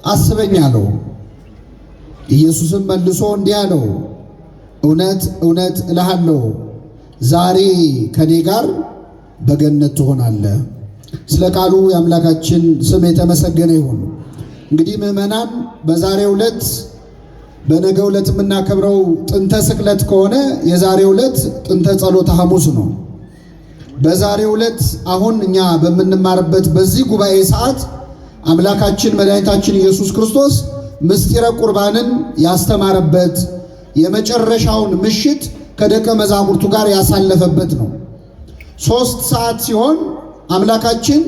አስበኝ አለው። ኢየሱስም መልሶ እንዲህ አለው፣ እውነት እውነት እልሃለሁ ዛሬ ከኔ ጋር በገነት ትሆናለህ። ስለ ቃሉ የአምላካችን ስም የተመሰገነ ይሁን። እንግዲህ ምዕመናን በዛሬው ዕለት በነገው ዕለት የምናከብረው ጥንተ ስቅለት ከሆነ የዛሬው ዕለት ጥንተ ጸሎተ ሐሙስ ነው። በዛሬው ዕለት አሁን እኛ በምንማርበት በዚህ ጉባኤ ሰዓት አምላካችን መድኃኒታችን ኢየሱስ ክርስቶስ ምስጢረ ቁርባንን ያስተማረበት የመጨረሻውን ምሽት ከደቀ መዛሙርቱ ጋር ያሳለፈበት ነው። 3 ሰዓት ሲሆን አምላካችን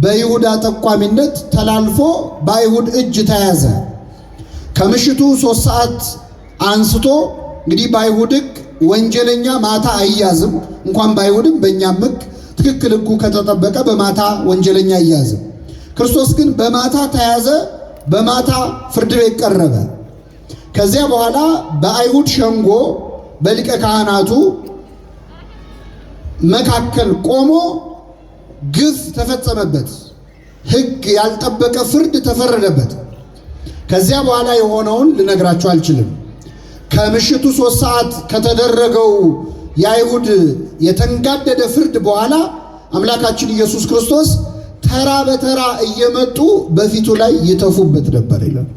በይሁዳ ጠቋሚነት ተላልፎ በአይሁድ እጅ ተያዘ። ከምሽቱ 3 ሰዓት አንስቶ እንግዲህ በአይሁድ ሕግ ወንጀለኛ ማታ አይያዝም። እንኳን በአይሁድም በእኛም ሕግ ትክክል ሕጉ ከተጠበቀ በማታ ወንጀለኛ አይያዝም። ክርስቶስ ግን በማታ ተያዘ፣ በማታ ፍርድ ቤት ቀረበ። ከዚያ በኋላ በአይሁድ ሸንጎ በሊቀ ካህናቱ መካከል ቆሞ ግፍ ተፈጸመበት። ሕግ ያልጠበቀ ፍርድ ተፈረደበት። ከዚያ በኋላ የሆነውን ልነግራችሁ አልችልም። ከምሽቱ 3 ሰዓት ከተደረገው የአይሁድ የተንጋደደ ፍርድ በኋላ አምላካችን ኢየሱስ ክርስቶስ ተራ በተራ እየመጡ በፊቱ ላይ ይተፉበት ነበር ይላል።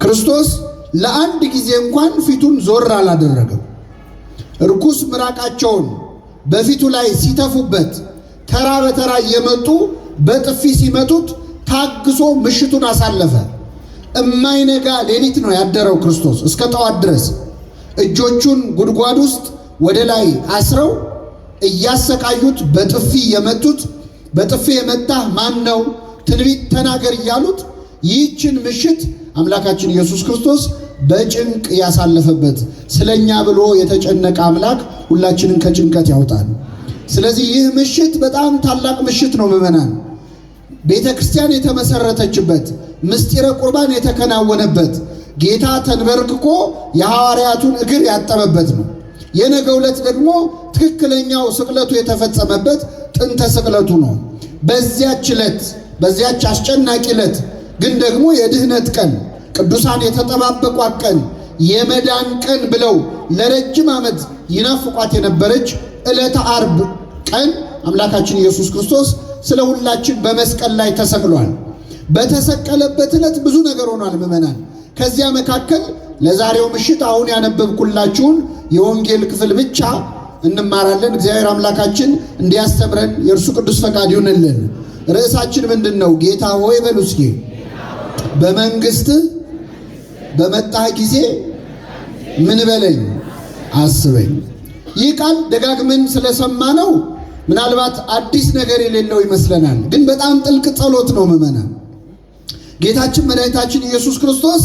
ክርስቶስ ለአንድ ጊዜ እንኳን ፊቱን ዞር አላደረገም። ርኩስ ምራቃቸውን በፊቱ ላይ ሲተፉበት ተራ በተራ እየመጡ በጥፊ ሲመቱት ታግሶ ምሽቱን አሳለፈ። እማይነጋ ሌሊት ነው ያደረው ክርስቶስ እስከ ጠዋት ድረስ። እጆቹን ጉድጓድ ውስጥ ወደ ላይ አስረው እያሰቃዩት በጥፊ የመቱት፣ በጥፊ የመታህ ማን ነው? ትንቢት ተናገር እያሉት ይህችን ምሽት አምላካችን ኢየሱስ ክርስቶስ በጭንቅ ያሳለፈበት፣ ስለኛ ብሎ የተጨነቀ አምላክ ሁላችንን ከጭንቀት ያውጣል። ስለዚህ ይህ ምሽት በጣም ታላቅ ምሽት ነው ምዕመናን። ቤተ ክርስቲያን የተመሰረተችበት፣ ምስጢረ ቁርባን የተከናወነበት፣ ጌታ ተንበርክኮ የሐዋርያቱን እግር ያጠበበት ነው። የነገው ዕለት ደግሞ ትክክለኛው ስቅለቱ የተፈጸመበት ጥንተ ስቅለቱ ነው። በዚያች ዕለት፣ በዚያች አስጨናቂ ዕለት ግን ደግሞ የድህነት ቀን፣ ቅዱሳን የተጠባበቋት ቀን፣ የመዳን ቀን ብለው ለረጅም ዓመት ይናፍቋት የነበረች ዕለተ ዓርብ ቀን አምላካችን ኢየሱስ ክርስቶስ ስለ ሁላችን በመስቀል ላይ ተሰቅሏል። በተሰቀለበት ዕለት ብዙ ነገር ሆኗል ምዕመናን። ከዚያ መካከል ለዛሬው ምሽት አሁን ያነበብኩላችሁን የወንጌል ክፍል ብቻ እንማራለን። እግዚአብሔር አምላካችን እንዲያስተምረን የእርሱ ቅዱስ ፈቃድ ይሁንልን። ርዕሳችን ምንድን ነው? ጌታ ሆይ በሉ እስኪ በመንግሥትህ በመጣህ ጊዜ ምን በለኝ አስበኝ። ይህ ቃል ደጋግመን ስለሰማነው ምናልባት አዲስ ነገር የሌለው ይመስለናል፣ ግን በጣም ጥልቅ ጸሎት ነው ምዕመናን። ጌታችን መድኃኒታችን ኢየሱስ ክርስቶስ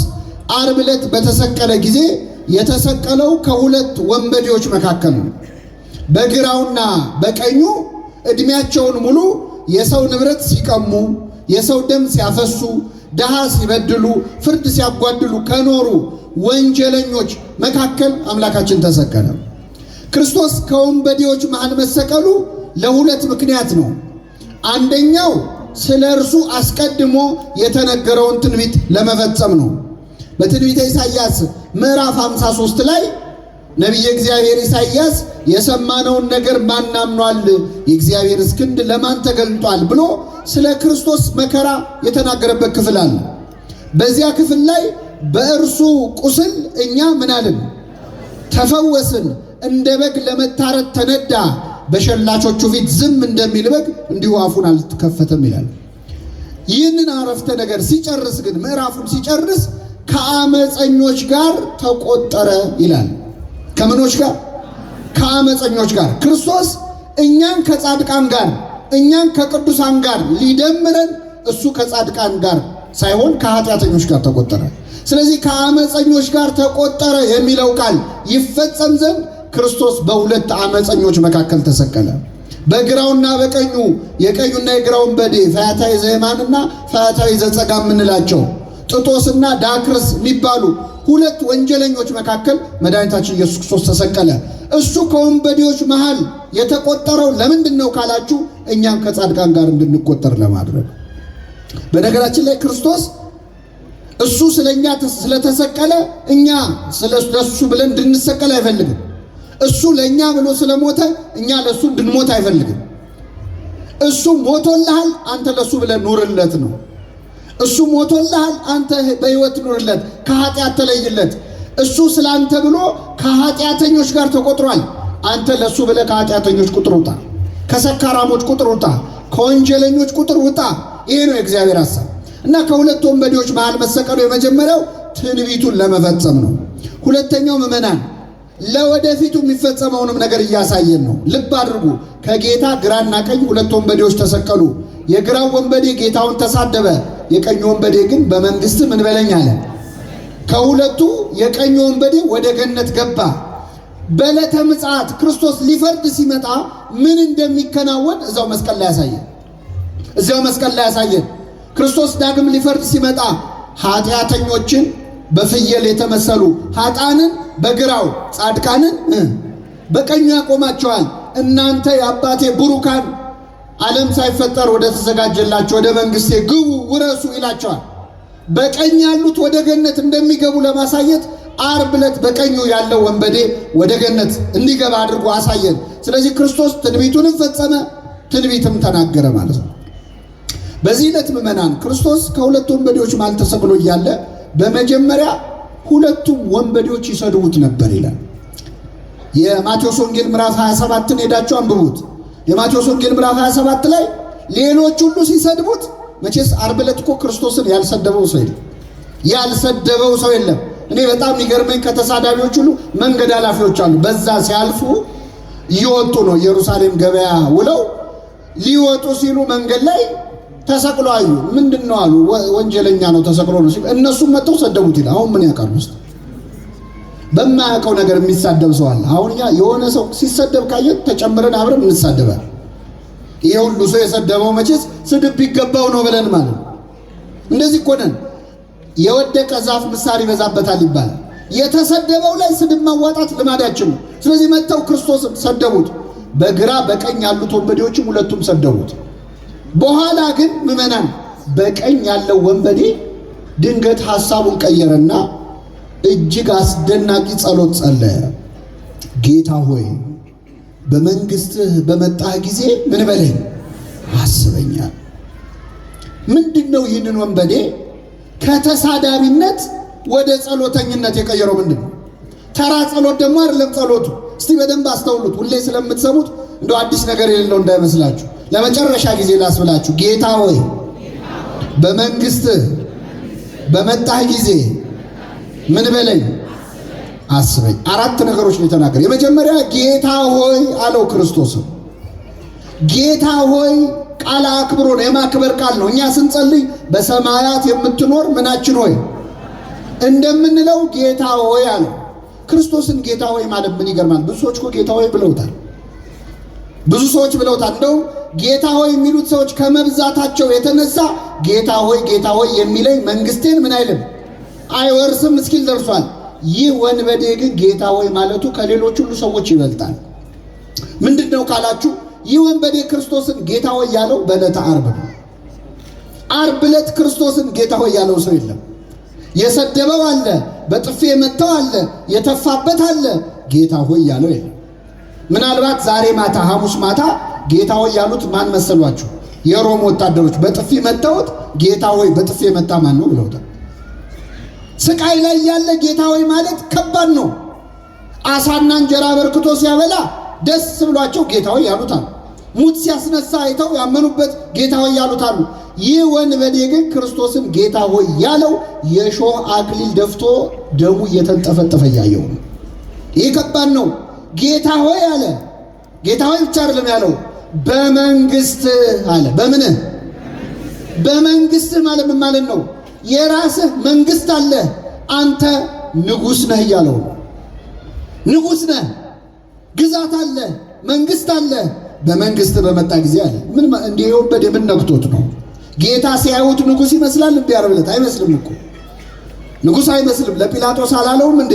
ዓርብ ዕለት በተሰቀለ ጊዜ የተሰቀለው ከሁለት ወንበዴዎች መካከል ነው። በግራውና በቀኙ ዕድሜያቸውን ሙሉ የሰው ንብረት ሲቀሙ፣ የሰው ደም ሲያፈሱ፣ ድሃ ሲበድሉ፣ ፍርድ ሲያጓድሉ ከኖሩ ወንጀለኞች መካከል አምላካችን ተሰቀለ። ክርስቶስ ከወንበዴዎች መሃል መሰቀሉ ለሁለት ምክንያት ነው። አንደኛው ስለ እርሱ አስቀድሞ የተነገረውን ትንቢት ለመፈጸም ነው። በትንቢተ ኢሳይያስ ምዕራፍ 53 ላይ ነቢየ እግዚአብሔር ኢሳይያስ የሰማነውን ነገር ማን አምኗል? የእግዚአብሔር ክንድ ለማን ተገልጧል? ብሎ ስለ ክርስቶስ መከራ የተናገረበት ክፍል አለ። በዚያ ክፍል ላይ በእርሱ ቁስል እኛ ምን አልን? ተፈወስን። እንደ በግ ለመታረድ ተነዳ፣ በሸላቾቹ ፊት ዝም እንደሚል በግ እንዲሁ አፉን አልተከፈተም ይላል። ይህንን አረፍተ ነገር ሲጨርስ ግን ምዕራፉን ሲጨርስ ከአመፀኞች ጋር ተቆጠረ ይላል። ከምኖች ጋር? ከአመፀኞች ጋር። ክርስቶስ እኛን ከጻድቃን ጋር፣ እኛን ከቅዱሳን ጋር ሊደምረን እሱ ከጻድቃን ጋር ሳይሆን ከኃጢአተኞች ጋር ተቆጠረ። ስለዚህ ከአመፀኞች ጋር ተቆጠረ የሚለው ቃል ይፈጸም ዘንድ ክርስቶስ በሁለት አመፀኞች መካከል ተሰቀለ። በግራውና በቀኙ የቀኙና የግራውን በዴ ፈያታዊ ዘየማንና ፈያታዊ ዘጸጋም የምንላቸው ጥጦስና ዳክርስ የሚባሉ ሁለት ወንጀለኞች መካከል መድኃኒታችን ኢየሱስ ክርስቶስ ተሰቀለ። እሱ ከወንበዴዎች መሃል የተቆጠረው ለምንድን ነው ካላችሁ፣ እኛም ከጻድቃን ጋር እንድንቆጠር ለማድረግ። በነገራችን ላይ ክርስቶስ እሱ ስለኛ ስለተሰቀለ እኛ ስለሱ ብለን እንድንሰቀል አይፈልግም። እሱ ለኛ ብሎ ስለሞተ እኛ ለሱ እንድንሞት አይፈልግም። እሱ ሞቶልሃል፣ አንተ ለሱ ብለን ኑርለት ነው። እሱ ሞቶልሃል፣ አንተ በሕይወት ኑርለት፣ ከኃጢአት ተለይለት። እሱ ስላንተ ብሎ ከኃጢአተኞች ጋር ተቆጥሯል። አንተ ለሱ ብለህ ከኃጢአተኞች ቁጥር ውጣ፣ ከሰካራሞች ቁጥር ውጣ፣ ከወንጀለኞች ቁጥር ውጣ። ይሄ ነው የእግዚአብሔር ሐሳብ እና ከሁለት ወንበዴዎች መሃል መሰቀሉ የመጀመሪያው ትንቢቱን ለመፈጸም ነው። ሁለተኛው ምዕመናን ለወደፊቱ የሚፈጸመውንም ነገር እያሳየን ነው። ልብ አድርጉ። ከጌታ ግራና ቀኝ ሁለት ወንበዴዎች ተሰቀሉ። የግራው ወንበዴ ጌታውን ተሳደበ፣ የቀኝ ወንበዴ ግን በመንግስት ምን በለኝ አለ። ከሁለቱ የቀኝ ወንበዴ ወደ ገነት ገባ። በዕለተ ምጽአት ክርስቶስ ሊፈርድ ሲመጣ ምን እንደሚከናወን እዛው መስቀል ላይ ያሳየን። ክርስቶስ ዳግም ሊፈርድ ሲመጣ ኃጢአተኞችን በፍየል የተመሰሉ ኃጥአንን በግራው ጻድቃንን በቀኙ ያቆማቸዋል። እናንተ የአባቴ ብሩካን ዓለም ሳይፈጠር ወደ ተዘጋጀላችሁ ወደ መንግስቴ ግቡ ውረሱ ይላቸዋል። በቀኝ ያሉት ወደ ገነት እንደሚገቡ ለማሳየት ዓርብ ዕለት በቀኙ ያለው ወንበዴ ወደ ገነት እንዲገባ አድርጎ አሳየን። ስለዚህ ክርስቶስ ትንቢቱንም ፈጸመ፣ ትንቢትም ተናገረ ማለት ነው። በዚህ ዕለት ምዕመናን ክርስቶስ ከሁለት ወንበዴዎች መሃል ተሰቅሎ እያለ በመጀመሪያ ሁለቱም ወንበዴዎች ይሰድቡት ነበር ይላል። የማቴዎስ ወንጌል ምዕራፍ 27ን ሄዳችሁ አንብቡት። የማቴዎስ ወንጌል ምዕራፍ 27 ላይ ሌሎች ሁሉ ሲሰድቡት፣ መቼስ ዓርብ ዕለት እኮ ክርስቶስን ያልሰደበው ሰው የለም። እኔ በጣም የሚገርመኝ ከተሳዳቢዎች ሁሉ መንገድ ኃላፊዎች አሉ። በዛ ሲያልፉ እየወጡ ነው፣ ኢየሩሳሌም ገበያ ውለው ሊወጡ ሲሉ መንገድ ላይ ተሰቅሎ አዩ። ምንድነው አሉ። ወንጀለኛ ነው ተሰቅሎ ነው ሲሉ እነሱም መጥተው ሰደቡት ይላል። አሁን ምን ያውቃሉ? ውስጥ በማያውቀው ነገር የሚሳደብ ሰው አለ። አሁን እኛ የሆነ ሰው ሲሰደብ ካየን ተጨምረን አብረን እንሳደባለን። ይሄ ሁሉ ሰው የሰደበው መቼስ ስድብ ቢገባው ነው ብለን ማለት ነው። እንደዚህ እኮ ነን። የወደቀ ዛፍ ምሳር ይበዛበታል ይባላል። የተሰደበው ላይ ስድብ ማዋጣት ልማዳችን ነው። ስለዚህ መጥተው ክርስቶስን ሰደቡት። በግራ በቀኝ ያሉት ወንበዴዎችም ሁለቱም ሰደቡት። በኋላ ግን ምዕመናን በቀኝ ያለው ወንበዴ ድንገት ሐሳቡን ቀየረና እጅግ አስደናቂ ጸሎት ጸለየ። ጌታ ሆይ በመንግስትህ በመጣህ ጊዜ ምን በለኝ አስበኛል። ምንድነው ይህንን ወንበዴ ከተሳዳቢነት ወደ ጸሎተኝነት የቀየረው? ምንድነው? ተራ ጸሎት ደግሞ አይደለም ጸሎቱ። እስቲ በደንብ አስተውሉት። ሁሌ ስለምትሰሙት እንደው አዲስ ነገር የሌለው እንዳይመስላችሁ። ለመጨረሻ ጊዜ ላስብላችሁ። ጌታ ሆይ በመንግስትህ በመጣህ ጊዜ ምን በለኝ አስበኝ። አራት ነገሮች ነው የተናገረ። የመጀመሪያ ጌታ ሆይ አለው ክርስቶስም። ጌታ ሆይ ቃል አክብሮ ነው፣ የማክበር ቃል ነው። እኛ ስንጸልይ በሰማያት የምትኖር ምናችን ሆይ እንደምንለው ጌታ ሆይ አለው። ክርስቶስን ጌታ ሆይ ማለት ምን ይገርማል። ብዙ ሰዎች እኮ ጌታ ሆይ ብለውታል። እንደውም ጌታ ሆይ የሚሉት ሰዎች ከመብዛታቸው የተነሳ ጌታ ሆይ የሚለኝ መንግስቴን ምን አይልም አይወርስም እስኪል ደርሷል። ይህ ወንበዴ ግን ጌታ ሆይ ማለቱ ከሌሎች ሁሉ ሰዎች ይበልጣል። ምንድነው ካላችሁ፣ ይህ ወንበዴ ክርስቶስን ጌታ ሆይ ያለው በዕለተ ዓርብ ነው። ዓርብ ዕለት ክርስቶስን ጌታ ሆይ ያለው ሰው የለም። የሰደበው አለ፣ በጥፊ የመታው አለ፣ የተፋበት አለ። ጌታ ሆይ ያለው የለም። ምናልባት ዛሬ ማታ ሐሙስ ማታ ጌታ ሆይ ያሉት ማን መሰሏችሁ? የሮም ወታደሮች በጥፊ መታውት ጌታ ሆይ በጥፊ የመታ ማን ነው ብለውታል። ስቃይ ላይ ያለ ጌታ ሆይ ማለት ከባድ ነው። አሳና እንጀራ በርክቶ ሲያበላ ደስ ብሏቸው ጌታ ሆይ ያሉታል። ሙት ሲያስነሳ አይተው ያመኑበት ጌታ ሆይ ያሉታል። ይህ ወንበዴ ግን ክርስቶስን ጌታ ሆይ ያለው የሾህ አክሊል ደፍቶ ደሙ እየተንጠፈጠፈ ያየው ነው። ይህ ከባድ ነው። ጌታ ሆይ አለ። ጌታ ሆይ ብቻ አይደለም ያለው፣ በመንግስት አለ። በምን በመንግስት ማለት ምን ማለት ነው? የራስህ መንግስት አለ፣ አንተ ንጉስ ነህ እያለው። ንጉስ ነህ፣ ግዛት አለ፣ መንግስት አለ። በመንግስት በመጣ ጊዜ አለ። ምን እንዲህ ወንበዴ ምን ነክቶት ነው? ጌታ ሲያዩት ንጉስ ይመስላል እንዴ? ዓርብ ዕለት አይመስልም እኮ ንጉስ አይመስልም። ለጲላጦስ አላለውም እንዴ?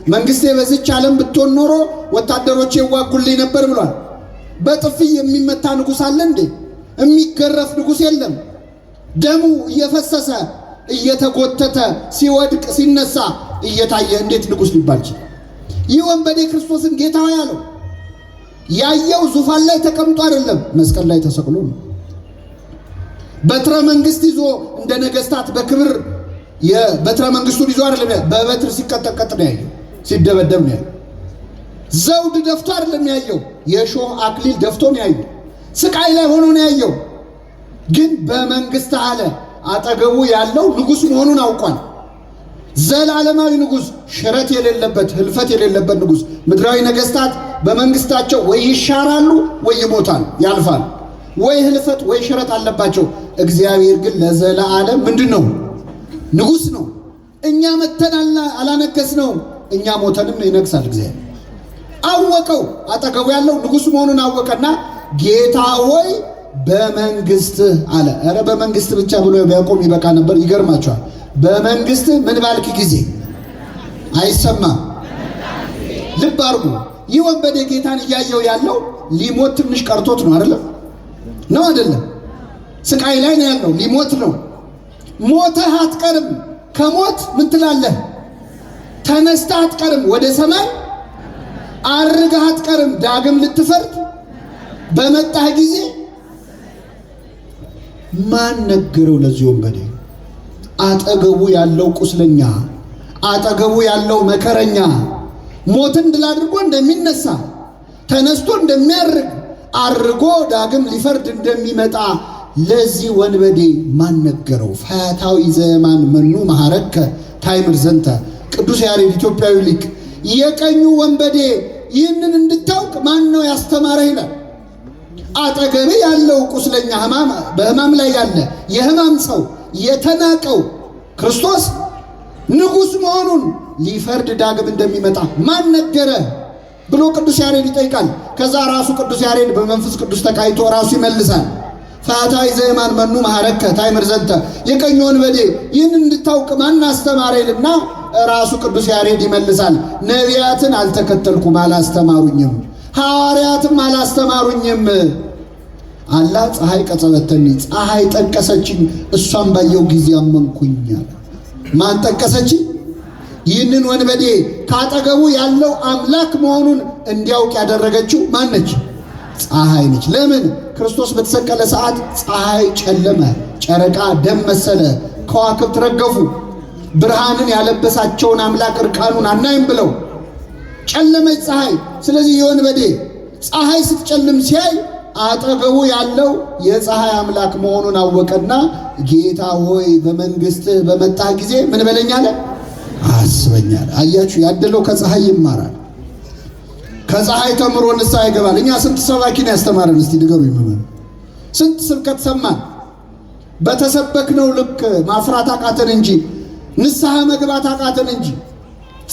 መንግስቴ በዚች ዓለም ብትሆን ኖሮ ወታደሮቼ ይዋጉልኝ ነበር ብሏል። በጥፊ የሚመታ ንጉስ አለ እንዴ? የሚገረፍ ንጉስ የለም። ደሙ እየፈሰሰ እየተጎተተ ሲወድቅ ሲነሳ እየታየ እንዴት ንጉሥ ሊባል ይችላል? ይህ ወንበዴ ክርስቶስን ጌታ ያለው ያየው ዙፋን ላይ ተቀምጦ አይደለም፣ መስቀል ላይ ተሰቅሎ ነው። በትረ መንግስት ይዞ እንደ ነገስታት በክብር የበትረ መንግስቱን ይዞ አይደለም፣ በበትር ሲቀጠቀጥ ነው ያየው፣ ሲደበደብ ነው ያየው። ዘውድ ደፍቶ አይደለም ያየው፣ የሾህ አክሊል ደፍቶ ነው ያየው። ስቃይ ላይ ሆኖ ነው ያየው። ግን በመንግስት አለ አጠገቡ ያለው ንጉሥ መሆኑን አውቋል። ዘላለማዊ ንጉሥ፣ ሽረት የሌለበት ህልፈት የሌለበት ንጉሥ። ምድራዊ ነገስታት በመንግስታቸው ወይ ይሻራሉ ወይ ይሞታሉ፣ ያልፋል። ወይ ህልፈት ወይ ሽረት አለባቸው። እግዚአብሔር ግን ለዘላለም ምንድነው? ንጉሥ ነው። እኛ መተን አላነገስነው፣ እኛ ሞተንም ይነግሳል። እግዚአብሔር አወቀው። አጠገቡ ያለው ንጉሥ መሆኑን አወቀና ጌታ ሆይ በመንግስትህ አለ። ኧረ በመንግስት ብቻ ብሎ ቢያቆም ይበቃ ነበር። ይገርማቸዋል። በመንግስትህ ምን ባልክ ጊዜ አይሰማም። ልብ አድርጉ። ይህ ወንበዴ ጌታን እያየው ያለው ሊሞት ትንሽ ቀርቶት ነው አይደለም? ነው አይደለም? ስቃይ ላይ ነው ያለው፣ ሊሞት ነው። ሞተህ አትቀርም። ከሞት ምን ትላለህ? ተነስተህ አትቀርም። ወደ ሰማይ አርገህ አትቀርም። ዳግም ልትፈርድ በመጣህ ጊዜ ማን ነገረው? ለዚህ ወንበዴ አጠገቡ ያለው ቁስለኛ፣ አጠገቡ ያለው መከረኛ ሞትን ድል አድርጎ እንደሚነሳ ተነስቶ እንደሚያርግ አርጎ ዳግም ሊፈርድ እንደሚመጣ ለዚህ ወንበዴ ማን ነገረው? ፈያታዊ ዘየማን መኑ መሐረከ ታይምር ዘንተ። ቅዱስ ያሬድ ኢትዮጵያዊ ሊቅ የቀኙ ወንበዴ ይህንን እንድታውቅ ማን ነው ያስተማረህ ይላል። አጠገብ ያለው ቁስለኛ በሕማም ላይ ያለ የሕማም ሰው የተናቀው ክርስቶስ ንጉሥ መሆኑን ሊፈርድ ዳግም እንደሚመጣ ማን ነገረ ብሎ ቅዱስ ያሬድ ይጠይቃል። ከዛ ራሱ ቅዱስ ያሬድ በመንፈስ ቅዱስ ተቃይቶ ራሱ ይመልሳል። ፈያታዊ ዘየማን መኑ መሐረከ ታይምር ዘንተ፣ የቀኝ ወንበዴ ይህን እንድታውቅ ማን አስተማረ ይልና ራሱ ቅዱስ ያሬድ ይመልሳል። ነቢያትን አልተከተልኩም አላስተማሩኝም፣ ሐዋርያትም አላስተማሩኝም። አላ ፀሐይ ቀጸበተኒ፣ ፀሐይ ጠቀሰችኝ፣ እሷም ባየው ጊዜ አመንኩኝ አለ። ማን ጠቀሰችኝ? ይህንን ወንበዴ ካጠገቡ ያለው አምላክ መሆኑን እንዲያውቅ ያደረገችው ማነች? ፀሐይ ነች። ለምን? ክርስቶስ በተሰቀለ ሰዓት ፀሐይ ጨለመ፣ ጨረቃ ደም መሰለ፣ ከዋክብት ረገፉ። ብርሃንን ያለበሳቸውን አምላክ እርቃኑን አናይም ብለው ጨለመች ፀሐይ። ስለዚህ የወንበዴ ፀሐይ ስትጨልም ሲያይ አጠገቡ ያለው የፀሐይ አምላክ መሆኑን አወቀና ጌታ ሆይ በመንግስትህ በመጣህ ጊዜ ምን በለኝ አለ? አስበኝ አለ። አያችሁ፣ ያደለው ከፀሐይ ይማራል። ከፀሐይ ተምሮ ንስሐ ይገባል። እኛ ስንት ሰባኪን ያስተማረን? እስቲ ንገሩኝ። ስንት ስብከት ሰማን? በተሰበክነው ልክ ማፍራት አቃተን እንጂ ንስሐ መግባት አቃተን እንጂ።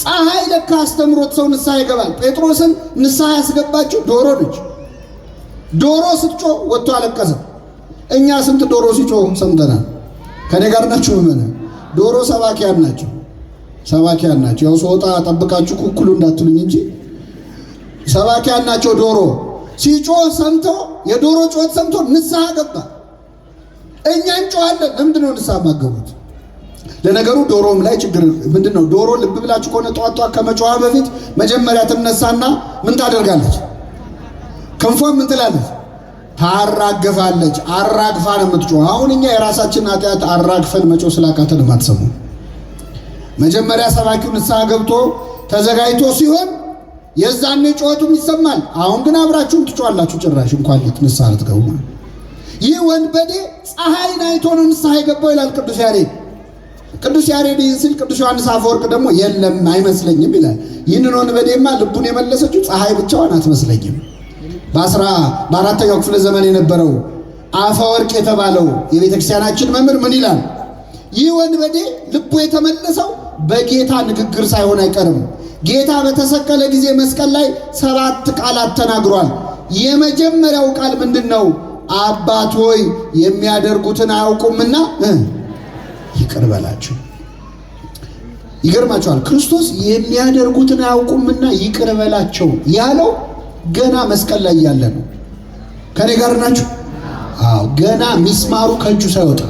ፀሐይ ለካ አስተምሮት ሰው ንስሐ ይገባል። ጴጥሮስን ንስሐ ያስገባችው ዶሮ ነች። ዶሮ ስትጮህ ወጥቶ አለቀሰ። እኛ ስንት ዶሮ ሲጮህ ሰምተናል። ከኔ ጋር ናችሁ? ምን ዶሮ ሰባኪያን ናቸው፣ ሰባኪያን ናቸው። ያው ሶጣ ጠብቃችሁ ኩኩሉ እንዳትሉኝ እንጂ ሰባኪያን ናቸው። ዶሮ ሲጮህ ሰምቶ የዶሮ ጮት ሰምቶ ንስሐ ገባ። እኛ እንጮሃለን። ለምንድን ነው ንስሐ ማገቡት? ለነገሩ ዶሮም ላይ ችግር ምንድነው? ዶሮ ልብ ብላችሁ ከሆነ ጧጧ ከመጮሃ በፊት መጀመሪያ ትነሳና ምን ታደርጋለች? ክንፏን ምን ትላለች? ታራግፋለች። አራግፋ ነው የምትጮህ። አሁን እኛ የራሳችንን ኃጢአት አራግፈን መጮህ ስላቃተን ማትሰሙ። መጀመሪያ ሰባኪው ንስሐ ገብቶ ተዘጋጅቶ ሲሆን የዛኔ ጩኸቱም ይሰማል። አሁን ግን አብራችሁም ትጮሃላችሁ። ጭራሽ እንኳን ንስሐ ልትገቡ። ይህ ወንበዴ ፀሐይን አይቶ ነው ንስሐ የገባው ይላል ቅዱስ ያሬድ። ቅዱስ ያሬድ ይህን ሲል ቅዱስ ዮሐንስ አፈወርቅ ደግሞ የለም አይመስለኝም ይላል። ይህንን ወንበዴማ ልቡን የመለሰችው ፀሐይ ብቻዋን አትመስለኝም። በአራተኛው ክፍለ ዘመን የነበረው አፈወርቅ የተባለው የቤተክርስቲያናችን መምህር ምን ይላል? ይህ ወንበዴ ልቡ የተመለሰው በጌታ ንግግር ሳይሆን አይቀርም። ጌታ በተሰቀለ ጊዜ መስቀል ላይ 7 ቃላት ተናግሯል። የመጀመሪያው ቃል ምንድነው? አባት ሆይ የሚያደርጉትን አያውቁምና ይቅር በላቸው። ይገርማቸዋል። ክርስቶስ የሚያደርጉትን አያውቁምና ይቅር በላቸው ያለው ገና መስቀል ላይ ያለ ነው። ከኔ ጋር ናችሁ? አዎ፣ ገና ሚስማሩ ከእጁ ሳይወጣ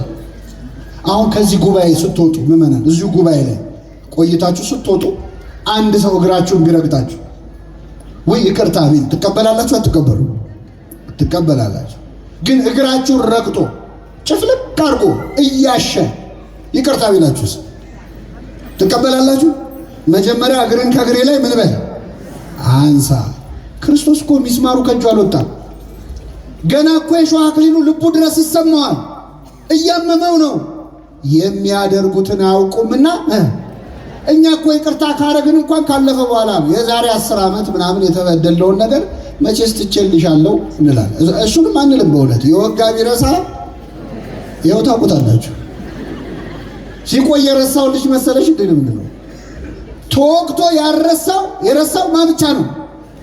አሁን ከዚህ ጉባኤ ስትወጡ ምዕመናን፣ እዚሁ ጉባኤ ላይ ቆይታችሁ ስትወጡ አንድ ሰው እግራችሁን ቢረግጣችሁ ወይ ይቅርታ ቢል ትቀበላላችሁ? አትቀበሉ? ትቀበላላችሁ። ግን እግራችሁን ረግጦ ጭፍልቅ አድርጎ እያሸ ይቅርታ ቢላችሁስ ትቀበላላችሁ? መጀመሪያ እግርን ከእግሬ ላይ ምን በል አንሳ። ክርስቶስ እኮ ሚስማሩ ከእጁ አልወጣም። ገና እኮ የሾህ አክሊሉ ልቡ ድረስ ይሰማዋል። እያመመው ነው። የሚያደርጉትን አያውቁምና እኛ እኮ ይቅርታ ካረግን እንኳን ካለፈ በኋላ ነው። የዛሬ 10 ዓመት ምናምን የተበደለውን ነገር መቼስ ትቼልሻለሁ እንላለን። እሱንም አንልም። በእውነት የወጋ ቢረሳ ይኸው ታውቁታላችሁ። ሲቆይ የረሳው ልጅ መሰለሽ እንዴ ነው? ተወቅቶ የረሳው ማን ብቻ ነው?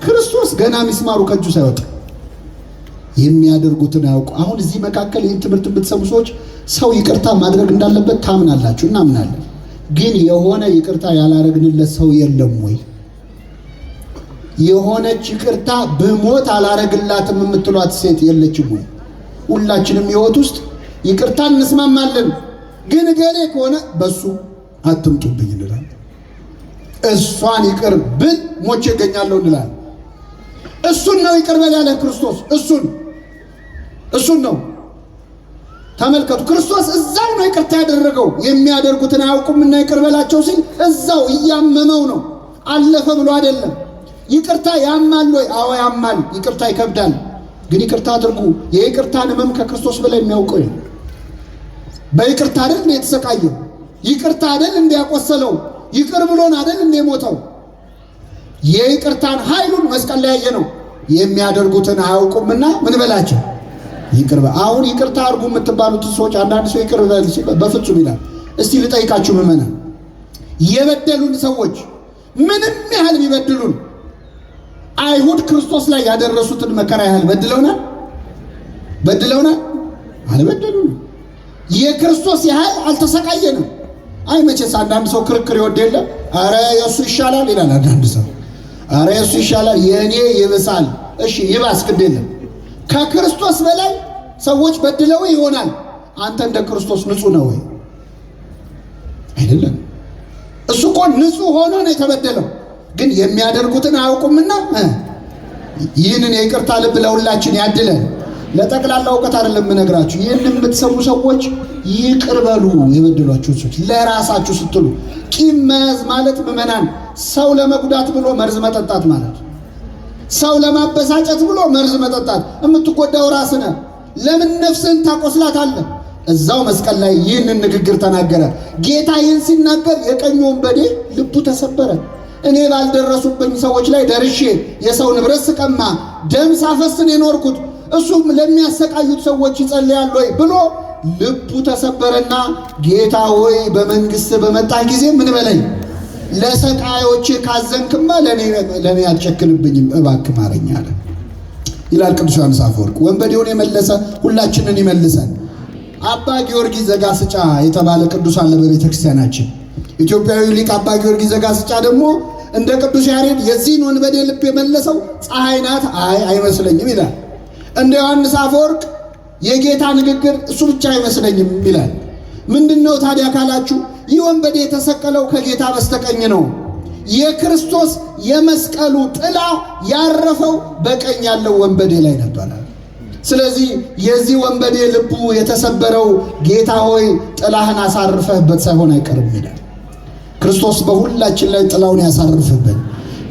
ክርስቶስ ገና ሚስማሩ ከእጁ ሳይወጣ የሚያደርጉትን አያውቁ። አሁን እዚህ መካከል ይህን ትምህርት የምትሰሙ ሰዎች ሰው ይቅርታ ማድረግ እንዳለበት ታምናላችሁ፣ እናምናለን። ግን የሆነ ይቅርታ ያላረግንለት ሰው የለም ወይ? የሆነች ይቅርታ ብሞት አላረግላትም የምትሏት ሴት የለችም ወይ? ሁላችንም ሕይወት ውስጥ ይቅርታ እንስማማለን። ግን ገሌ ከሆነ በሱ አትምጡብኝ እንላለን። እሷን ይቅር ብል ሞቼ እገኛለሁ እንላለን። እሱን ነው ይቅር በል ያለ ክርስቶስ። እሱን ነው። ተመልከቱ፣ ክርስቶስ እዛው ነው ይቅርታ ያደረገው። የሚያደርጉትን አያውቁምና ይቅር በላቸው ሲል እዛው እያመመው ነው። አለፈ ብሎ አይደለም። ይቅርታ ያማል ወይ? አዎ ያማል። ይቅርታ ይከብዳል። ግን ይቅርታ አድርጉ። የይቅርታን ሕመም ከክርስቶስ በላይ የሚያውቀው ነው። በይቅርታ አይደል እንደ የተሰቃየው? ይቅርታ አይደል እንዲያቆሰለው? ይቅር ብሎን አይደል እንደ ሞተው? የይቅርታን ኃይሉን መስቀል ላይ ያየ ነው። የሚያደርጉትን አያውቁምና ምን በላቸው ይቅር በል። አሁን ይቅርታ አድርጉ የምትባሉት ሰዎች አንዳንድ ሰው ይቅር በል ሲል በፍጹም ይላል። እስቲ ልጠይቃችሁ ምዕመናን፣ የበደሉን ሰዎች ምንም ያህል ቢበድሉን አይሁድ ክርስቶስ ላይ ያደረሱትን መከራ ያህል በድለውናል? አልበደሉንም። የክርስቶስ ያህል አልተሰቃየንም። አይ መቼስ አንዳንድ ሰው ክርክር ይወድ የለ። አረ የእሱ ይሻላል ይላል አንዳንድ ሰው። አረ የእሱ ይሻላል፣ የእኔ ይብሳል። እሺ ይባስ፣ ግድ የለም። ከክርስቶስ በላይ ሰዎች በድለው ይሆናል። አንተ እንደ ክርስቶስ ንጹህ ነው ወይ? አይደለም። እሱ እኮ ንጹህ ሆኖ ነው የተበደለው። ግን የሚያደርጉትን አያውቁምና ይህንን የይቅርታ ልብ ለሁላችን ያድለን። ለጠቅላላ እውቀት አይደለም የምነግራችሁ። ይህን የምትሰሙ ሰዎች ይቅር በሉ የበደሏችሁን ሰዎች ለራሳችሁ ስትሉ። ቂም መያዝ ማለት ምዕመናን ሰው ለመጉዳት ብሎ መርዝ መጠጣት ማለት፣ ሰው ለማበሳጨት ብሎ መርዝ መጠጣት። የምትጎዳው ራስህ ነህ። ለምን ነፍስህን ታቆስላታለህ? እዛው መስቀል ላይ ይህንን ንግግር ተናገረ ጌታ። ይህን ሲናገር የቀኝ ወንበዴ ልቡ ተሰበረ። እኔ ባልደረሱብኝ ሰዎች ላይ ደርሼ የሰው ንብረት ስቀማ ደም ሳፈስን የኖርኩት እሱም ለሚያሰቃዩት ሰዎች ይጸልያል ወይ ብሎ ልቡ ተሰበረና ጌታ ሆይ በመንግስት በመጣ ጊዜ ምን በለኝ፣ ለሰቃዮች ካዘንክማ ለኔ አትጨክንብኝም፣ እባክህ ማረኝ አለ ይላል ቅዱስ ዮሐንስ አፈወርቅ። ወንበዴውን የመለሰ ሁላችንን ይመልሰን። አባ ጊዮርጊስ ዘጋስጫ የተባለ ቅዱስ አለ በቤተ ክርስቲያናችን። ኢትዮጵያዊ ሊቅ አባ ጊዮርጊስ ዘጋስጫ ደግሞ እንደ ቅዱስ ያሬድ የዚህን ወንበዴ ልብ የመለሰው ፀሐይ ናት አይመስለኝም ይላል። እንደ ዮሐንስ አፈወርቅ የጌታ ንግግር እሱ ብቻ አይመስለኝም ይላል። ምንድነው ታዲያ ካላችሁ፣ ይህ ወንበዴ የተሰቀለው ከጌታ በስተቀኝ ነው። የክርስቶስ የመስቀሉ ጥላ ያረፈው በቀኝ ያለው ወንበዴ ላይ ነበር። ስለዚህ የዚህ ወንበዴ ልቡ የተሰበረው ጌታ ሆይ ጥላህን አሳርፈህበት ሳይሆን አይቀርም ይላል። ክርስቶስ በሁላችን ላይ ጥላውን ያሳርፍብን።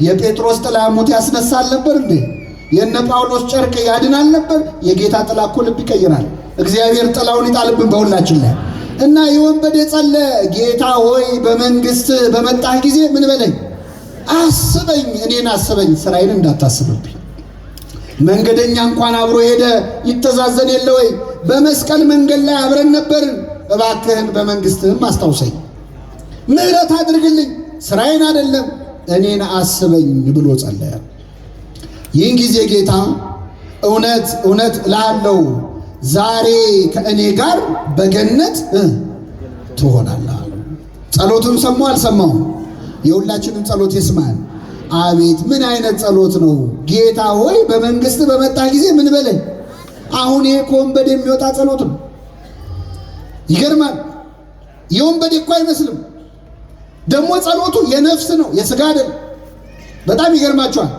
የጴጥሮስ ጥላ ሞት ያስነሳል ነበር እንዴ? የነ ጳውሎስ ጨርቅ ያድናል ነበር? የጌታ ጥላ እኮ ልብ ይቀይራል። እግዚአብሔር ጥላውን ይጣልብን በሁላችን ላይ እና የወንበዴ ጸለየ፣ ጌታ ሆይ በመንግስት በመጣህ ጊዜ ምን በለኝ፣ አስበኝ፣ እኔን አስበኝ፣ ስራዬን እንዳታስብብኝ። መንገደኛ እንኳን አብሮ ሄደ ይተዛዘን የለ ወይ? በመስቀል መንገድ ላይ አብረን ነበርን። እባክህን በመንግስትህም አስታውሰኝ፣ ምሕረት አድርግልኝ፣ ስራዬን አይደለም እኔን አስበኝ ብሎ ጸለየ። ይህን ጊዜ ጌታ እውነት እውነት እልሃለሁ ዛሬ ከእኔ ጋር በገነት ትሆናለህ። ጸሎቱን ሰሙ አልሰማውም? የሁላችንም ጸሎት ይስማል። አቤት ምን አይነት ጸሎት ነው! ጌታ ሆይ በመንግስት በመጣ ጊዜ ምን በለኝ። አሁን ይሄ ከወንበዴ የሚወጣ ጸሎት ነው። ይገርማል። የወንበዴ እኮ አይመስልም። ደግሞ ጸሎቱ የነፍስ ነው የሥጋ አይደል። በጣም ይገርማችኋል።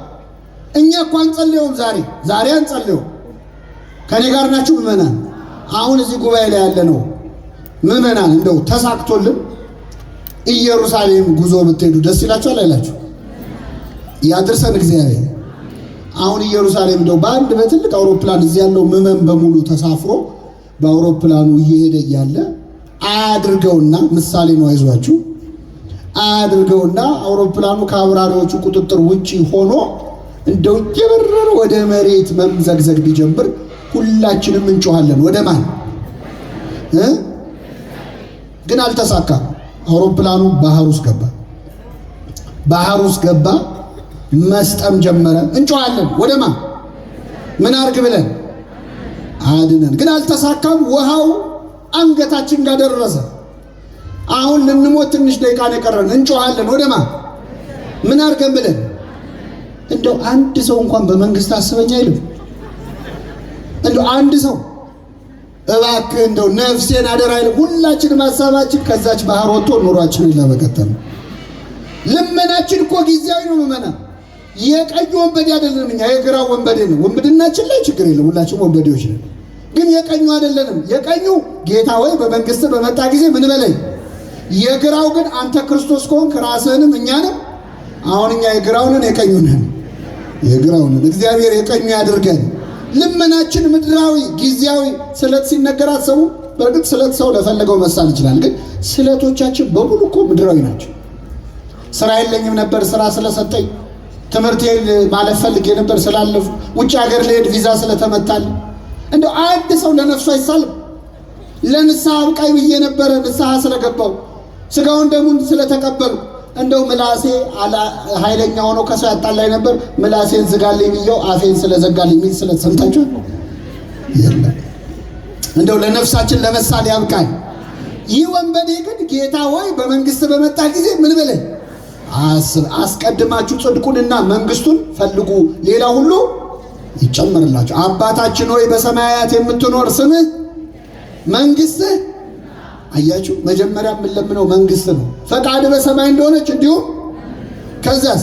እኛ እኮ አንጸልየውም። ዛሬ አንጸልየው። ከኔ ጋር ናችሁ ምዕመናን? አሁን እዚህ ጉባኤ ላይ ያለ ነው ምዕመናን እንደው ተሳክቶልን ኢየሩሳሌም ጉዞ ብትሄዱ ደስ ይላችኋል አይላችሁ? ያድርሰን እግዚአብሔር። አሁን ኢየሩሳሌም እንደው በአንድ በትልቅ አውሮፕላን እዚህ ያለው ምዕመን በሙሉ ተሳፍሮ በአውሮፕላኑ እየሄደ እያለ አያድርገውና ምሳሌ ነው አይዟችሁ፣ አያድርገውና አውሮፕላኑ ከአብራሪዎቹ ቁጥጥር ውጪ ሆኖ እንደው እየበረረ ወደ መሬት መምዘግዘግ ቢጀምር ሁላችንም እንጮሃለን። ወደ ማን? ግን አልተሳካም። አውሮፕላኑ ባህር ውስጥ ገባ። ባህር ውስጥ ገባ፣ መስጠም ጀመረ። እንጮሃለን። ወደ ማን? ምን አርግ ብለን? አድነን። ግን አልተሳካም። ውሃው አንገታችን ጋር ደረሰ። አሁን ልንሞት ትንሽ ደቂቃ ነው የቀረን። እንጮሃለን። ወደ ማን? ምን አርገን ብለን? እንደው አንድ ሰው እንኳን በመንግስት አስበኝ አይልም። እንደው አንድ ሰው እባክህ እንደው ነፍሴን አደራ አይልም። ሁላችንም ሐሳባችን ከዛች ባህር ወጥቶ ኑሯችንን ለመቀጠል ነው። ልመናችን እኮ ጊዜያዊ ነው ምዕመናን። የቀኙ ወንበዴ አይደለንም እኛ፣ የግራው ወንበዴ ነው። ወንብድናችን ላይ ችግር የለም፣ ሁላችንም ወንበዴዎች ነን። ግን የቀኙ አይደለንም። የቀኙ ጌታ ወይ በመንግስት በመጣ ጊዜ ምን በለኝ። የግራው ግን አንተ ክርስቶስ ከሆንክ ራስህንም እኛንም። አሁን እኛ የግራውንን የቀኙንን የግራውንን እግዚአብሔር የቀኙ ያድርገን። ልመናችን ምድራዊ ጊዜያዊ ስለት ሲነገራት ሰው በእርግጥ ስለት ሰው ለፈለገው መሳል ይችላል። ግን ስለቶቻችን በሙሉ እኮ ምድራዊ ናቸው። ስራ የለኝም ነበር ስራ ስለሰጠኝ፣ ትምህርቴን ማለፍ ፈልጌ ነበር ስላለፉ፣ ውጭ ሀገር ልሄድ ቪዛ ስለተመታል። እንደው አንድ ሰው ለነፍሱ አይሳልም። ለንስሐ አብቃይ ብዬ ነበረ ንስሐ ስለገባው ስጋውን ደሙን ስለተቀበሉ እንደው ምላሴ ኃይለኛ ሆኖ ከሰው ያጣላይ ነበር ምላሴን ዝጋልኝ ብየው አፌን ስለዘጋልኝ ሚል ስለተሰምታችሁ የለም። እንደው ለነፍሳችን ለመሳል ያብቃኝ። ይህ ወንበዴ ግን ጌታ ሆይ በመንግስት በመጣ ጊዜ ምን በለኝ አስቀድማችሁ ጽድቁንና መንግስቱን ፈልጉ፣ ሌላ ሁሉ ይጨመርላችሁ። አባታችን ሆይ በሰማያት የምትኖር ስምህ መንግስትህ። አያችሁ፣ መጀመሪያ የምንለምነው መንግስት ነው። ፈቃድ በሰማይ እንደሆነች እንዲሁም ከዛስ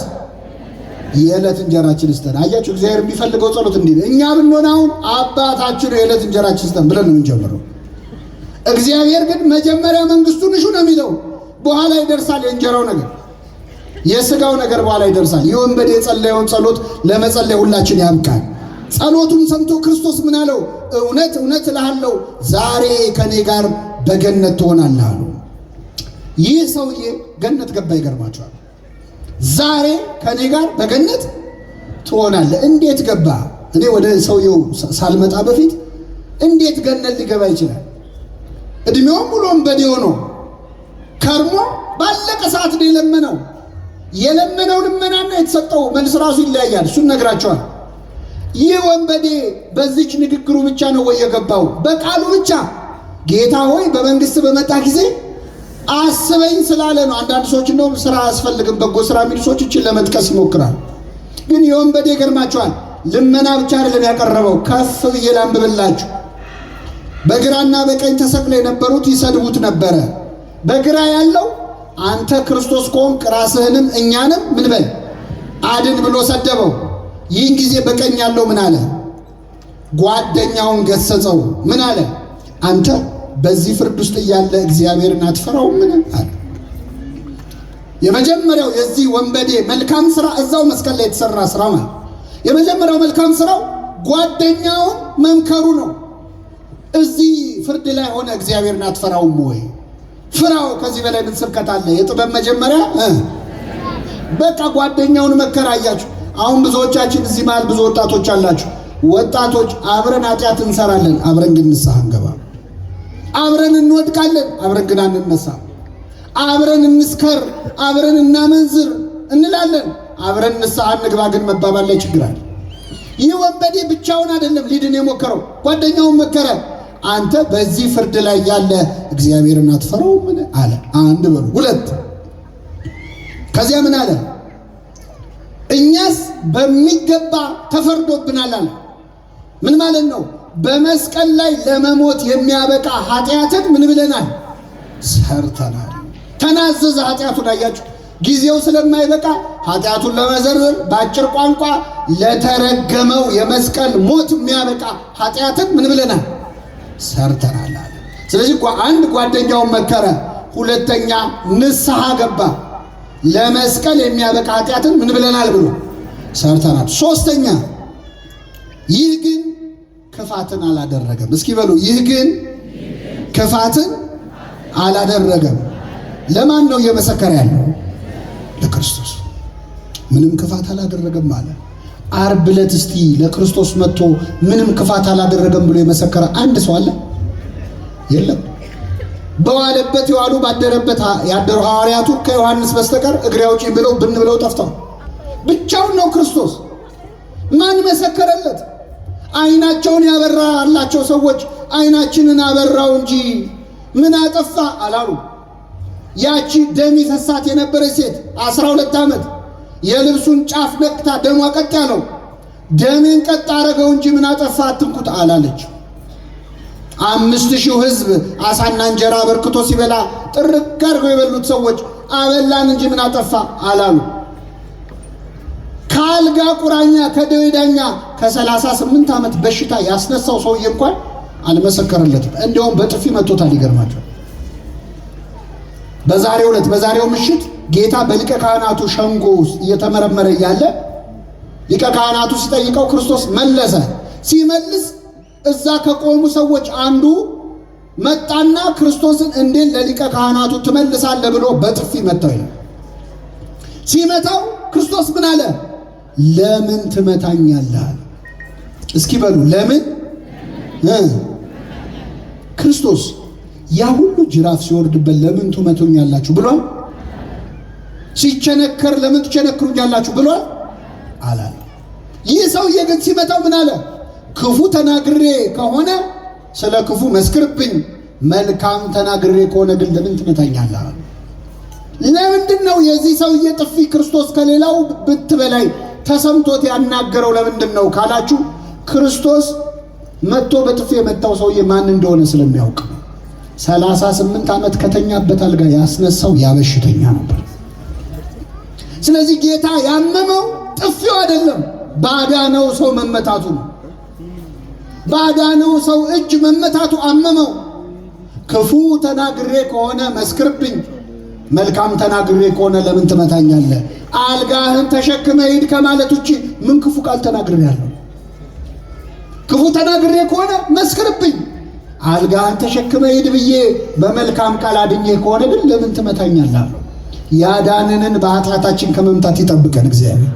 የዕለት እንጀራችን ስጠን። አያችሁ፣ እግዚአብሔር የሚፈልገው ጸሎት እንዲህ ነው። እኛ ብንሆን አሁን አባታችን የዕለት እንጀራችን ስጠን ብለን ነው የምንጀምረው። እግዚአብሔር ግን መጀመሪያ መንግስቱን እሹ ነው የሚለው። በኋላ ይደርሳል የእንጀራው ነገር፣ የስጋው ነገር በኋላ ይደርሳል። ይህ ወንበዴ የጸለየውን ጸሎት ለመጸለይ ሁላችን ያብቃል። ጸሎቱን ሰምቶ ክርስቶስ ምን አለው? እውነት እውነት እልሃለሁ ዛሬ ከኔ ጋር በገነት ትሆናለህ አሉ። ይህ ሰውዬ ገነት ገባ። ይገርማቸዋል። ዛሬ ከኔ ጋር በገነት ትሆናለህ። እንዴት ገባ? እኔ ወደ ሰውየው ሳልመጣ በፊት እንዴት ገነት ሊገባ ይችላል? እድሜውም ሙሉ ወንበዴ ሆኖ ከርሞ ባለቀ ሰዓት ነው የለመነው። የለመነው ልመናና የተሰጠው መልስ ራሱ ይለያያል። እሱን ነግራቸዋል። ይህ ወንበዴ በዚች ንግግሩ ብቻ ነው ወይ የገባው? በቃሉ ብቻ ጌታ ሆይ በመንግስት በመጣ ጊዜ አስበኝ ስላለ ነው። አንዳንድ ሰዎች እንደውም ስራ አያስፈልግም በጎ ስራ የሚሉ ሰዎች እችን ለመጥቀስ ይሞክራል። ግን የወንበዴ ገርማቸዋል። ልመና ብቻ አይደለም ያቀረበው። ከፍ ብዬ ላንብብላችሁ። በግራና በቀኝ ተሰቅለው የነበሩት ይሰድቡት ነበረ። በግራ ያለው አንተ ክርስቶስ ከሆንክ ራስህንም እኛንም ምን በል አድን ብሎ ሰደበው። ይህን ጊዜ በቀኝ ያለው ምን አለ? ጓደኛውን ገሰጸው። ምን አለ? አንተ በዚህ ፍርድ ውስጥ እያለ እግዚአብሔርን አትፈራውም? ምን አለ? የመጀመሪያው የዚህ ወንበዴ መልካም ስራ እዛው መስቀል ላይ የተሰራ ስራ ማለት የመጀመሪያው መልካም ስራው ጓደኛውን መምከሩ ነው። እዚህ ፍርድ ላይ ሆነ እግዚአብሔርን አትፈራውም ወይ? ፍራው። ከዚህ በላይ ምን ስብከት አለ? የጥበብ መጀመሪያ በቃ ጓደኛውን መከራ። አያችሁ፣ አሁን ብዙዎቻችን እዚህ መሃል ብዙ ወጣቶች አላችሁ። ወጣቶች አብረን ኃጢአት እንሰራለን፣ አብረን ግን ንስሐ እንገባ። አብረን እንወድቃለን፣ አብረን ግን አንነሳ። አብረን እንስከር፣ አብረን እናመንዝር እንላለን፣ አብረን ንስሐ እንግባ ግን መባባል ላይ ችግር አለ። ይህ ወንበዴ ብቻውን አይደለም ሊድን የሞከረው፣ ጓደኛውን መከረ። አንተ በዚህ ፍርድ ላይ ያለ እግዚአብሔርን አትፈራውም? ምን አለ? አንድ በሉ። ሁለት ከዚያ ምን አለ? እኛስ በሚገባ ተፈርዶብናል አለ። ምን ማለት ነው? በመስቀል ላይ ለመሞት የሚያበቃ ኃጢአትን ምን ብለናል? ሰርተናል። ተናዘዘ ኃጢአቱን። አያችሁ፣ ጊዜው ስለማይበቃ ኃጢአቱን ለመዘርዘር በአጭር ቋንቋ ለተረገመው የመስቀል ሞት የሚያበቃ ኃጢአትን ምን ብለናል? ሰርተናል አለ። ስለዚህ አንድ ጓደኛውን መከረ፣ ሁለተኛ ንስሐ ገባ። ለመስቀል የሚያበቃ ኃጢአትን ምን ብለናል ብሎ ሰርተናል። ሶስተኛ ይህ ግን ክፋትን አላደረገም። እስኪ በሉ ይህ ግን ክፋትን አላደረገም። ለማን ነው እየመሰከረ ያለው? ለክርስቶስ። ምንም ክፋት አላደረገም አለ። ዓርብ ዕለት እስቲ ለክርስቶስ መጥቶ ምንም ክፋት አላደረገም ብሎ የመሰከረ አንድ ሰው አለ? የለም። በዋለበት የዋሉ ባደረበት ያደሩ ሐዋርያቱ ከዮሐንስ በስተቀር እግሬ አውጪኝ ብለው ብን ብለው ጠፍተዋል። ብቻውን ነው ክርስቶስ። ማን መሰከረለት? አይናቸውን ያበራላቸው ሰዎች አይናችንን አበራው እንጂ ምን አጠፋ አላሉ። ያቺ ደም ይፈሳት የነበረች ሴት 12 ዓመት የልብሱን ጫፍ ነክታ ደሟ ቀጥ ያለው ደሜን ቀጥ አረገው እንጂ ምን አጠፋ አትንኩት አላለች። 5000 ሕዝብ አሳና እንጀራ በርክቶ ሲበላ ጥርቅ አድርገው የበሉት ሰዎች አበላን እንጂ ምን አጠፋ አላሉ። ከአልጋ ቁራኛ ከደዌ ዳኛ ከ38 ዓመት በሽታ ያስነሳው ሰውዬ እንኳን አልመሰከረለትም። እንዲያውም በጥፊ መቶታል። ይገርማቸው። በዛሬው ምሽት ጌታ በሊቀ ካህናቱ ሸንጎ ውስጥ እየተመረመረ እያለ ሊቀ ካህናቱ ሲጠይቀው ክርስቶስ መለሰ። ሲመልስ እዛ ከቆሙ ሰዎች አንዱ መጣና ክርስቶስን እንዴት ለሊቀ ካህናቱ ትመልሳለህ ብሎ በጥፊ መታው ይላል። ሲመታው ክርስቶስ ምን አለ? ለምን ትመታኛለህ? እስኪ በሉ ለምን? ክርስቶስ ያ ሁሉ ጅራፍ ሲወርድበት ለምን ትመቱኛላችሁ ብሏል? ሲቸነከር ለምን ትቸነክሩኛላችሁ ብሏል? አላለ። ይህ ሰውዬ ግን ሲመታው ምን አለ? ክፉ ተናግሬ ከሆነ ስለ ክፉ መስክርብኝ፣ መልካም ተናግሬ ከሆነ ግን ለምን ትመታኛለህ? ለምንድን ነው የዚህ ሰውዬ ጥፊ ክርስቶስ ከሌላው ብት በላይ ተሰምቶት ያናገረው? ለምንድን ነው ካላችሁ ክርስቶስ መጥቶ በጥፊ የመታው ሰውዬ ማን እንደሆነ ስለሚያውቅ 38 ዓመት ከተኛበት አልጋ ያስነሳው ያበሽተኛ ነበር። ስለዚህ ጌታ ያመመው ጥፊው አይደለም፣ ባዳነው ሰው መመታቱ ነው። ባዳነው ሰው እጅ መመታቱ አመመው። ክፉ ተናግሬ ከሆነ መስክርብኝ፣ መልካም ተናግሬ ከሆነ ለምን ትመታኛለህ? አልጋህን ተሸክመ ሂድ ከማለት ውጪ ምን ክፉ ቃል ተናግሬያለሁ? ክፉ ተናግሬ ከሆነ መስክርብኝ፣ አልጋህን ተሸክመ ሂድ ብዬ በመልካም ቃል አድኜ ከሆነ ግን ለምን ትመታኛለህ? ያዳነንን በኃጢአታችን ከመምታት ይጠብቀን እግዚአብሔር።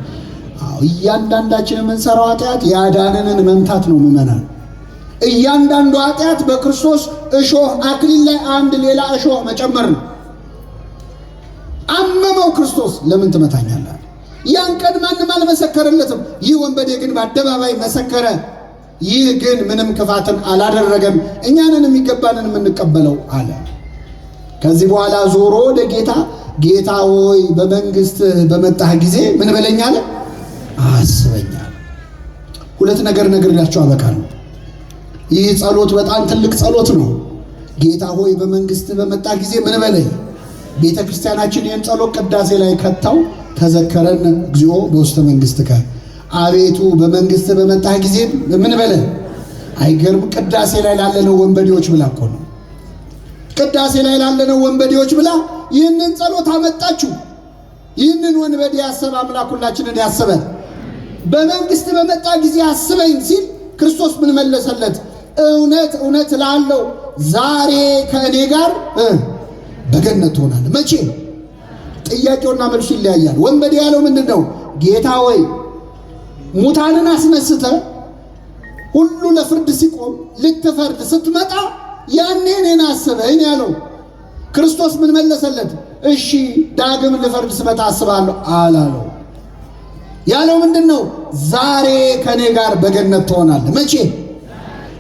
እያንዳንዳችን የምንሰራው ኃጢአት ያዳነንን መምታት ነው። ምዕመናን፣ እያንዳንዱ ኃጢአት በክርስቶስ እሾህ አክሊል ላይ አንድ ሌላ እሾህ መጨመር ነው። አመመው ክርስቶስ፣ ለምን ትመታኛለህ? ያን ቀን ማንም አልመሰከረለትም። ይህ ወንበዴ ግን በአደባባይ መሰከረ። ይህ ግን ምንም ክፋትን አላደረገም፣ እኛንን የሚገባንን የምንቀበለው አለ። ከዚህ በኋላ ዞሮ ወደ ጌታ ሆይ በመንግስት በመጣህ ጊዜ ምን በለኝ አለ? አስበኛል። ሁለት ነገር ነግሬያቸው አበቃለሁ። ይህ ጸሎት በጣም ትልቅ ጸሎት ነው። ጌታ ሆይ በመንግስት በመጣ ጊዜ ምን በለኝ። ቤተ ክርስቲያናችን ይህን ጸሎት ቅዳሴ ላይ ከተው ተዘከረን እግዚኦ በውስተ መንግሥትከ፣ አቤቱ በመንግስት በመጣህ ጊዜ ምን በለን። አይገርም? ቅዳሴ ላይ ላለነው ወንበዴዎች ብላ እኮ ነው። ቅዳሴ ላይ ላለነው ወንበዴዎች ብላ ይህንን ጸሎት አመጣችሁ። ይህንን ወንበዴ ያሰበ አምላክ ሁላችንን ያስበን። በመንግስት በመጣ ጊዜ አስበኝ ሲል ክርስቶስ ምን መለሰለት? እውነት እውነት እልሃለሁ ዛሬ ከእኔ ጋር በገነት ትሆናለህ። መቼ? ጥያቄውና መልሱ ይለያያል። ወንበዴ ያለው ምንድን ነው? ጌታ ወይ ሙታንን አስነስተ ሁሉ ለፍርድ ሲቆም ልትፈርድ ስትመጣ ያኔ እኔን አስበኝ ያለው። ክርስቶስ ምን መለሰለት? እሺ ዳግም ልፈርድ ስመጣ አስባለሁ አላለው። ያለው ምንድን ነው? ዛሬ ከኔ ጋር በገነት ትሆናለህ። መቼ?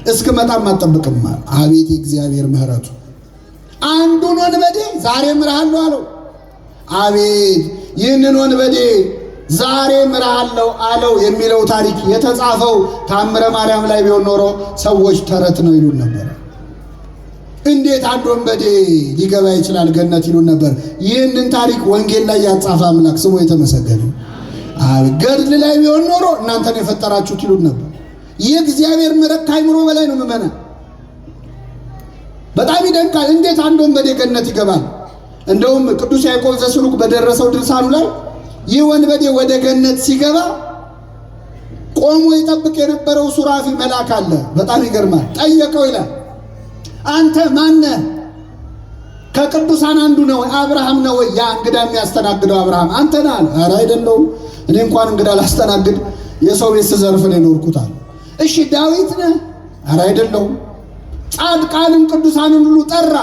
እስክመጣም አትጠብቅም። አቤት የእግዚአብሔር ምሕረቱ! አንዱን ወንበዴ ዛሬ ምርሃለሁ አለው። አቤት ይህንን ወንበዴ ዛሬ ምርሃለሁ አለው የሚለው ታሪክ የተጻፈው ታምረ ማርያም ላይ ቢሆን ኖሮ ሰዎች ተረት ነው ይሉን ነበር። እንዴት አንድ ወንበዴ ሊገባ ይችላል ገነት ይሉን ነበር። ይህንን ታሪክ ወንጌል ላይ ያጻፈ አምላክ ስሙ የተመሰገነ። ገድል ላይ ቢሆን ኖሮ እናንተን የፈጠራችሁት ይሉን ነበር። የእግዚአብሔር ምሕረት ከአእምሮ በላይ ነው። ምመና በጣም ይደንቃል። እንዴት አንድ ወንበዴ ገነት ይገባል? እንደውም ቅዱስ ያዕቆብ ዘስሩግ በደረሰው ድርሳኑ ላይ ይህ ወንበዴ ወደ ገነት ሲገባ ቆሞ ይጠብቅ የነበረው ሱራፊ መልአክ አለ። በጣም ይገርማል። ጠየቀው ይላል፣ አንተ ማነህ? ከቅዱሳን አንዱ ነው? አብርሃም ነው ወይ? ያ እንግዳ የሚያስተናግደው አብርሃም አንተ ነህ አለ። ኧረ አይደለሁም፣ እኔ እንኳን እንግዳ ላስተናግድ የሰው ቤት ስዘርፍ ነው የኖርኩት አለ። እሺ ዳዊት ነህ? ኧረ አይደለሁም። ጻድቃንም ቅዱሳንን ሁሉ ጠራ፣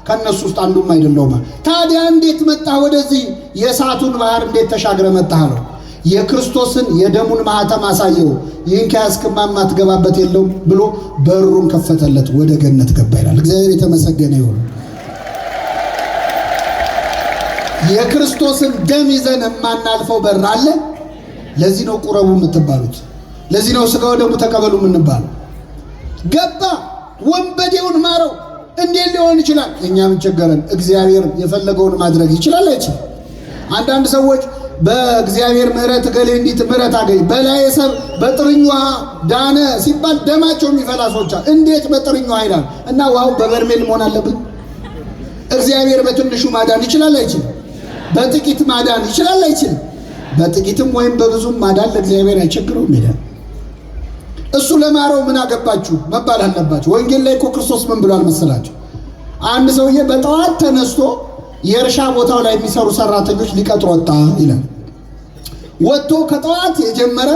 ከነሱ ውስጥ አንዱም አይደለሁም። ታዲያ እንዴት መጣህ ወደዚህ? የእሳቱን ባህር እንዴት ተሻግረ መጣህ አለው። የክርስቶስን የደሙን ማህተም አሳየው። ይህን ከያዝክማ የማትገባበት የለውም ብሎ በሩን ከፈተለት፣ ወደ ገነት ገባ ይላል። እግዚአብሔር የተመሰገነ ይሁን። የክርስቶስን ደም ይዘን የማናልፈው በር አለ። ለዚህ ነው ቁረቡ የምትባሉት። ለዚህ ነው ስጋው ደሙ ተቀበሉ የምንባለው። ገባ፣ ወንበዴውን ማረው። እንዴት ሊሆን ይችላል? እኛ ምን ቸገረን? እግዚአብሔር የፈለገውን ማድረግ ይችላል አይችልም? አንዳንድ ሰዎች በእግዚአብሔር ምሕረት ገሌ እንዲት ምሕረት አገኝ በላይ ሰብ በጥርኛ ዳነ ሲባል ደማቸው የሚፈላ ሰዎች እንዴት በጥርኛ ይላል? እና ዋው በበርሜል መሆን አለበት? እግዚአብሔር በትንሹ ማዳን ይችላል አይችልም? በጥቂት ማዳን ይችላል አይችልም? በጥቂትም ወይም በብዙም ማዳን ለእግዚአብሔር አይቸግረውም ይላል። እሱ ለማረው ምን አገባችሁ መባል አለባችሁ። ወንጌል ላይ እኮ ክርስቶስ ምን ብሏል መሰላችሁ? አንድ ሰውዬ በጠዋት ተነስቶ የእርሻ ቦታው ላይ የሚሰሩ ሰራተኞች ሊቀጥር ወጣ ይላል። ወጥቶ ከጠዋት የጀመረ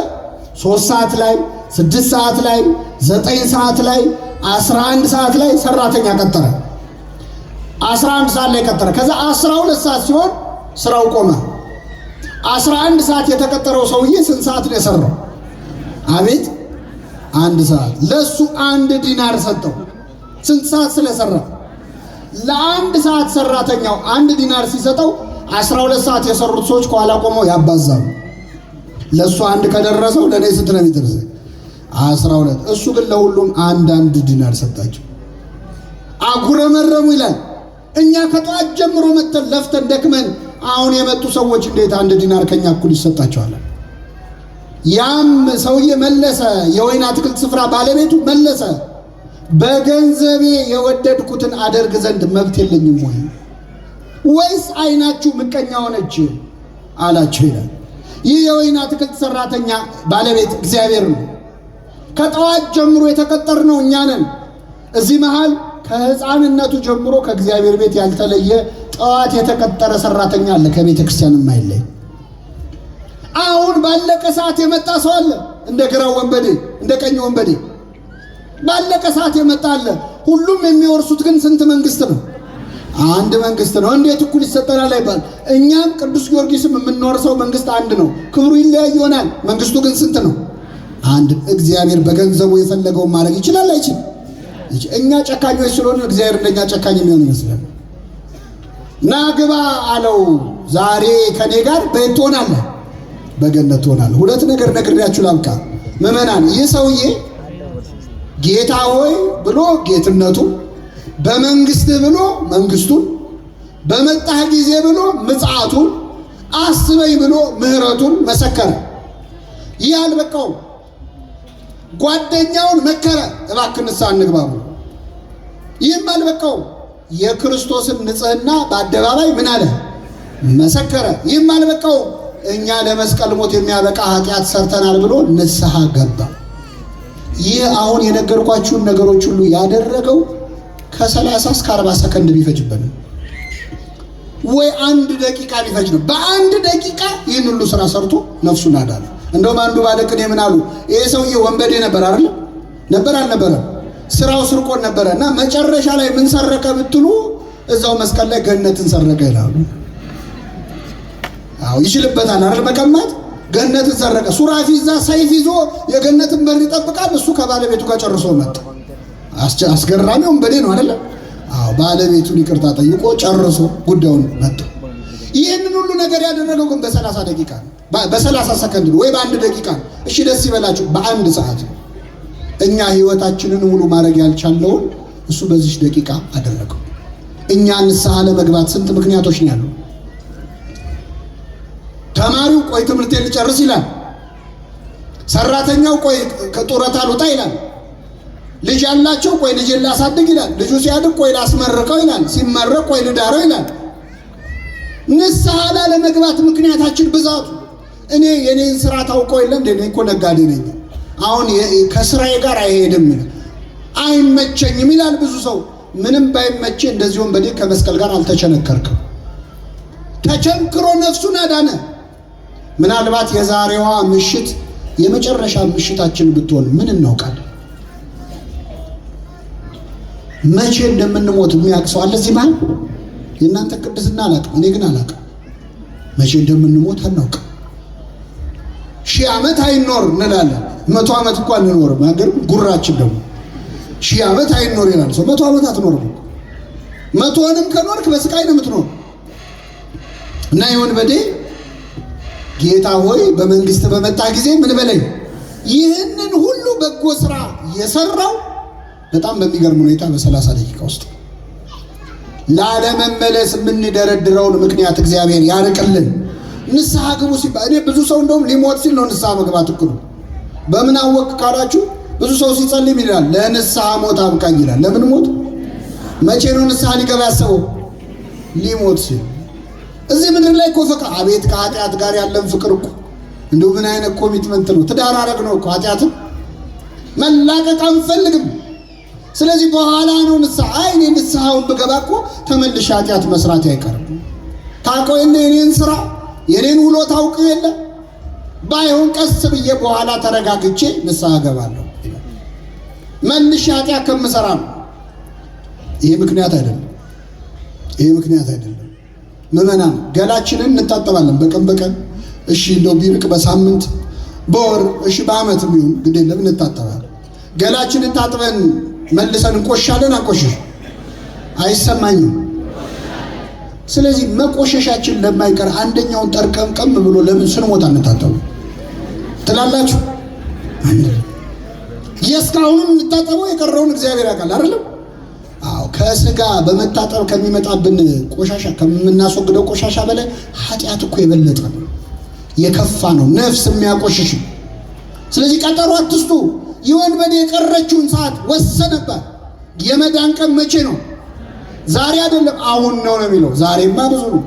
3 ሰዓት ላይ 6 ሰዓት ላይ 9 ሰዓት ላይ 11 ሰዓት ላይ ሰራተኛ ቀጠረ። 11 ሰዓት ላይ ቀጠረ። ከዛ 12 ሰዓት ሲሆን ስራው ቆመ። 11 ሰዓት የተቀጠረው ሰውዬ ስንት ሰዓት ነው የሰራው? አቤት 1 ሰዓት። ለሱ 1 ዲናር ሰጠው። ስንት ሰዓት ስለሰራ? ለ1 ሰዓት ሰራተኛው 1 ዲናር ሲሰጠው 12 ሰዓት የሰሩት ሰዎች ከኋላ ቆመው ያባዛሉ። ለሱ 1 ከደረሰው ለኔ ስንት ነው የሚደርሰው? 12። እሱ ግን ለሁሉም 1 ዲናር ሰጣቸው። አጉረመረሙ ይላል። እኛ ከጠዋት ጀምሮ መተን ለፍተን ደክመን አሁን የመጡ ሰዎች እንዴት 1 ዲናር ከኛ እኩል ይሰጣቸዋል? ያም ሰውዬ መለሰ። የወይን አትክልት ስፍራ ባለቤቱ መለሰ፣ በገንዘቤ የወደድኩትን አደርግ ዘንድ መብት የለኝም ወይ? ወይስ አይናችሁ ምቀኛ ሆነች አላቸው ይላል። ይህ የወይን አትክልት ሰራተኛ ባለቤት እግዚአብሔር ነው። ከጠዋት ጀምሮ የተቀጠርነው እኛ ነን። እዚህ መሃል ከሕፃንነቱ ጀምሮ ከእግዚአብሔር ቤት ያልተለየ ጠዋት የተቀጠረ ሰራተኛ አለ፣ ከቤተ ክርስቲያን የማይለይ። አሁን ባለቀ ሰዓት የመጣ ሰው አለ፣ እንደ ግራው ወንበዴ እንደ ቀኝ ወንበዴ ባለቀ ሰዓት የመጣ አለ። ሁሉም የሚወርሱት ግን ስንት መንግስት ነው? 1 መንግስት ነው። እንዴት እኩል ይሰጠናል አይባል። እኛም ቅዱስ ጊዮርጊስም የምንወርሰው መንግስት 1 ነው። ክብሩ ይለያይ ይሆናል፣ መንግስቱ ግን ስንት ነው? 1። እግዚአብሔር በገንዘቡ የፈለገውን ማድረግ ይችላል አይችልም? እኛ ጨካኞች ስለሆነ እግዚአብሔር እንደኛ ጨካኝ የሚሆን ይመስላል። ና ግባ አለው። ዛሬ ከኔ ጋር በየት ትሆናለህ? በገነት ትሆናለህ። 2 ነገር ነግሬያችሁ ላብቃ ምዕመናን። ይህ ሰውዬ ጌታ ሆይ ብሎ ጌትነቱ፣ በመንግስት ብሎ መንግስቱን፣ በመጣህ ጊዜ ብሎ ምጽአቱን፣ አስበኝ ብሎ ምህረቱን መሰከረ። ይህ አልበቃው፣ ጓደኛውን መከረ፣ እባክህ ንስሐ እንግባ ብሎ። ይህም አልበቃው፣ የክርስቶስን ንጽህና በአደባባይ ምን አለ? መሰከረ። ይህም አልበቃው፣ እኛ ለመስቀል ሞት የሚያበቃ ኃጢአት ሰርተናል ብሎ ንስሐ ገባ። ይህ አሁን የነገርኳችሁን ነገሮች ሁሉ ያደረገው ከ30 እስከ 40 ሰከንድ ቢፈጅበት ነው፣ ወይ 1 ደቂቃ ቢፈጅ ነው። በ1 ደቂቃ ይህን ሁሉ ስራ ሰርቶ ነፍሱን አዳነ። እንደውም አንዱ ባለቅኔ ምን አሉ? ይሄ ሰውዬ ወንበዴ ነበር አይደል? ነበር አልነበረም? ስራው ስርቆት ነበረ እና መጨረሻ ላይ ምን ሰረቀ ብትሉ እዛው መስቀል ላይ ገነትን ሰረቀ ይላሉ። አዎ ይችልበታል አይደል? መቀማት ገነትን ሰረቀ። ሱራፊ እዛ ሰይፍ ይዞ የገነትን በር ይጠብቃል። እሱ ከባለቤቱ ጋር ጨርሶ መጣ። አስገራሚ ወንበዴ ነው አይደል? አዎ ባለቤቱን ይቅርታ ጠይቆ ጨርሶ ጉዳዩን መጣ። ይህንን ሁሉ ነገር ያደረገው ግን በ30 ደቂቃ ነው፣ በ30 ሰከንድ ወይ በ1 ደቂቃ ነው። እሺ ደስ ይበላችሁ፣ በ1 ሰዓት ነው። እኛ ህይወታችንን ሙሉ ማድረግ ያልቻለውን እሱ በዚህ ደቂቃ አደረገው። እኛ ንስሐ ለመግባት ስንት ምክንያቶች ነው ያሉ። ተማሪው ቆይ ትምህርቴን ልጨርስ ይላል። ሰራተኛው ቆይ ከጡረታ ልውጣ ይላል። ልጅ ያላቸው ቆይ ልጄን ላሳድግ ይላል። ልጁ ሲያድግ ቆይ ላስመርቀው ይላል። ሲመረቅ ቆይ ልዳረው ይላል። ንስሐ ላለመግባት ምክንያታችን ብዛቱ። እኔ የኔን ስራ ታውቀው የለ እንዴ? እኔ እኮ ነጋዴ ነኝ፣ አሁን ከስራዬ ጋር አይሄድም፣ አይመቸኝም ይላል ብዙ ሰው። ምንም ባይመቼ እንደዚሁም በዴ ከመስቀል ጋር አልተቸነከርክም። ተቸንክሮ ነፍሱን አዳነ። ምናልባት የዛሬዋ ምሽት የመጨረሻ ምሽታችን ብትሆን ምን እናውቃለን? መቼ እንደምንሞት የሚያውቅ ሰው አለ እዚህ ማለት? የእናንተ ቅድስና አላውቅም፣ እኔ ግን አላውቅም። መቼ እንደምንሞት አናውቅም። 1000 ዓመት አይኖር እንላለን። 100 ዓመት እንኳን እንኖርም። ሀገር ጉራችን ደግሞ 1000 ዓመት አይኖር ይላል ሰው። 100 ዓመት አትኖርም። 100ንም ከኖርክ በስቃይ ነው የምትኖር። እና ይሁን በዴ ጌታ ሆይ በመንግስት በመጣ ጊዜ ምን በለኝ። ይህንን ሁሉ በጎ ስራ የሰራው በጣም በሚገርም ሁኔታ በ30 ደቂቃ ውስጥ ላለመመለስ የምንደረድረውን ምክንያት እግዚአብሔር ያርቅልን። ንስሐ ግቡ ሲባል እኔ ብዙ ሰው እንደውም ሊሞት ሲል ነው ንስሐ መግባት እኮ ነው። በምን አወቅ ካላችሁ ብዙ ሰው ሲጸልይ ይላል ለንስሐ ሞት አብቃኝ ይላል። ለምን ሞት? መቼ ነው ንስሐ ሊገባ ያሰበው? ሊሞት ሲል። እዚህ ምድር ላይ እኮ ፍቅር አቤት ከኃጢአት ጋር ያለን ፍቅር እኮ እንደው ምን አይነት ኮሚትመንት ነው! ትዳር አረግ ነው እኮ ኃጢአትን መላቀቅ አንፈልግም። ስለዚህ በኋላ ነው ንስሐ። እኔ ንስሐውን ብገባ እኮ ተመልሼ ኃጢአት መስራት አይቀርም። ታውቀው የለ የኔን ስራ የኔን ውሎ ታውቀው የለ ባይሆን ቀስ ብዬ በኋላ ተረጋግቼ ንስሐ እገባለሁ። መልሼ ኃጢአት ከምሰራ ነው። ይሄ ምክንያት አይደለም። ይሄ ምክንያት አይደለም። ምዕመናን ገላችንን እንታጠባለን በቀን እሺ፣ እንደው ቢርቅ በሳምንት በወር እሺ፣ በአመት ቢሆን ግድ የለም እንታጠባለን። ገላችንን ታጥበን መልሰን እንቆሻለን። አንቆሽሽ አይሰማኝም። ስለዚህ መቆሸሻችን ለማይቀር አንደኛውን ጠርቀምቀም ብሎ ለምን ስንሞት አንታጠቡ ትላላችሁ? የእስካሁኑን እንታጠበው የቀረውን እግዚአብሔር ያውቃል አይደለም? አዎ፣ ከስጋ በመታጠብ ከሚመጣብን ቆሻሻ ከምናስወግደው ቆሻሻ በላይ ኃጢአት እኮ የበለጠ ነው፣ የከፋ ነው፣ ነፍስ የሚያቆሽሽ። ስለዚህ ቀጠሮ አትስጡ። የወንበዴ የቀረችውን ሰዓት ወሰነባት። የመዳን ቀን መቼ ነው? ዛሬ አይደለም አሁን ነው የሚለው። ዛሬማ ብዙ ነው።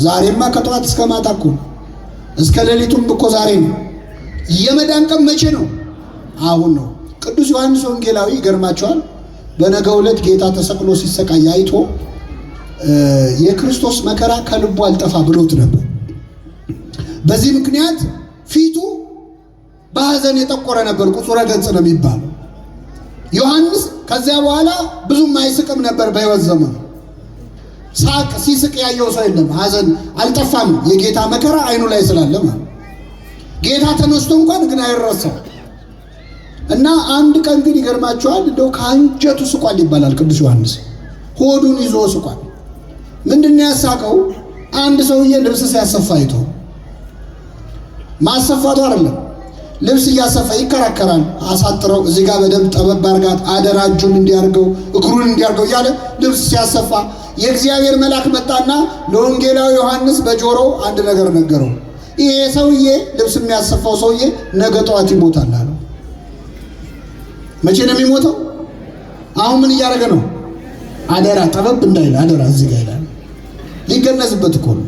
ዛሬማ ከጠዋት እስከ ማታ እኮ እስከ ሌሊቱም እኮ ዛሬ ነው። የመዳን ቀን መቼ ነው? አሁን ነው። ቅዱስ ዮሐንስ ወንጌላዊ ይገርማቸዋል። በነገው ዕለት ጌታ ተሰቅሎ ሲሰቃይ አይቶ የክርስቶስ መከራ ከልቡ አልጠፋ ብሎት ነበር። በዚህ ምክንያት ፊቱ በሐዘን የጠቆረ ነበር። ቁጹረ ገጽ ነው የሚባለው። ዮሐንስ ከዚያ በኋላ ብዙም አይስቅም ነበር በሕይወት ዘመኑ። ሳቅ ሲስቅ ያየው ሰው የለም። ሐዘን አልጠፋም። የጌታ መከራ አይኑ ላይ ስላለ ማለት ጌታ ተነስቶ እንኳን ግን አይረሳው እና አንድ ቀን ግን ይገርማቸዋል። እንደው ከአንጀቱ ስቋል ይባላል። ቅዱስ ዮሐንስ ሆዱን ይዞ ስቋል። ምንድነው ያሳቀው? አንድ ሰውዬ ልብስ ሲያሰፋ አይቶ ማሰፋቱ አይደለም ልብስ እያሰፋ ይከራከራል። አሳጥረው እዚህ ጋር በደንብ ጠበብ አድርጋት፣ አደራ እጁን እንዲያርገው እግሩን እንዲያርገው እያለ ልብስ ሲያሰፋ የእግዚአብሔር መልአክ መጣና ለወንጌላዊ ዮሐንስ በጆሮ አንድ ነገር ነገረው። ይሄ ሰውዬ ልብስ የሚያሰፋው ሰውዬ ነገ ጠዋት ይሞታል አለው። መቼ ነው የሚሞተው? አሁን ምን እያደረገ ነው? አደራ ጠበብ እንዳይል አደራ እዚህ ጋር ይላል። ሊገነዝበት እኮ ነው።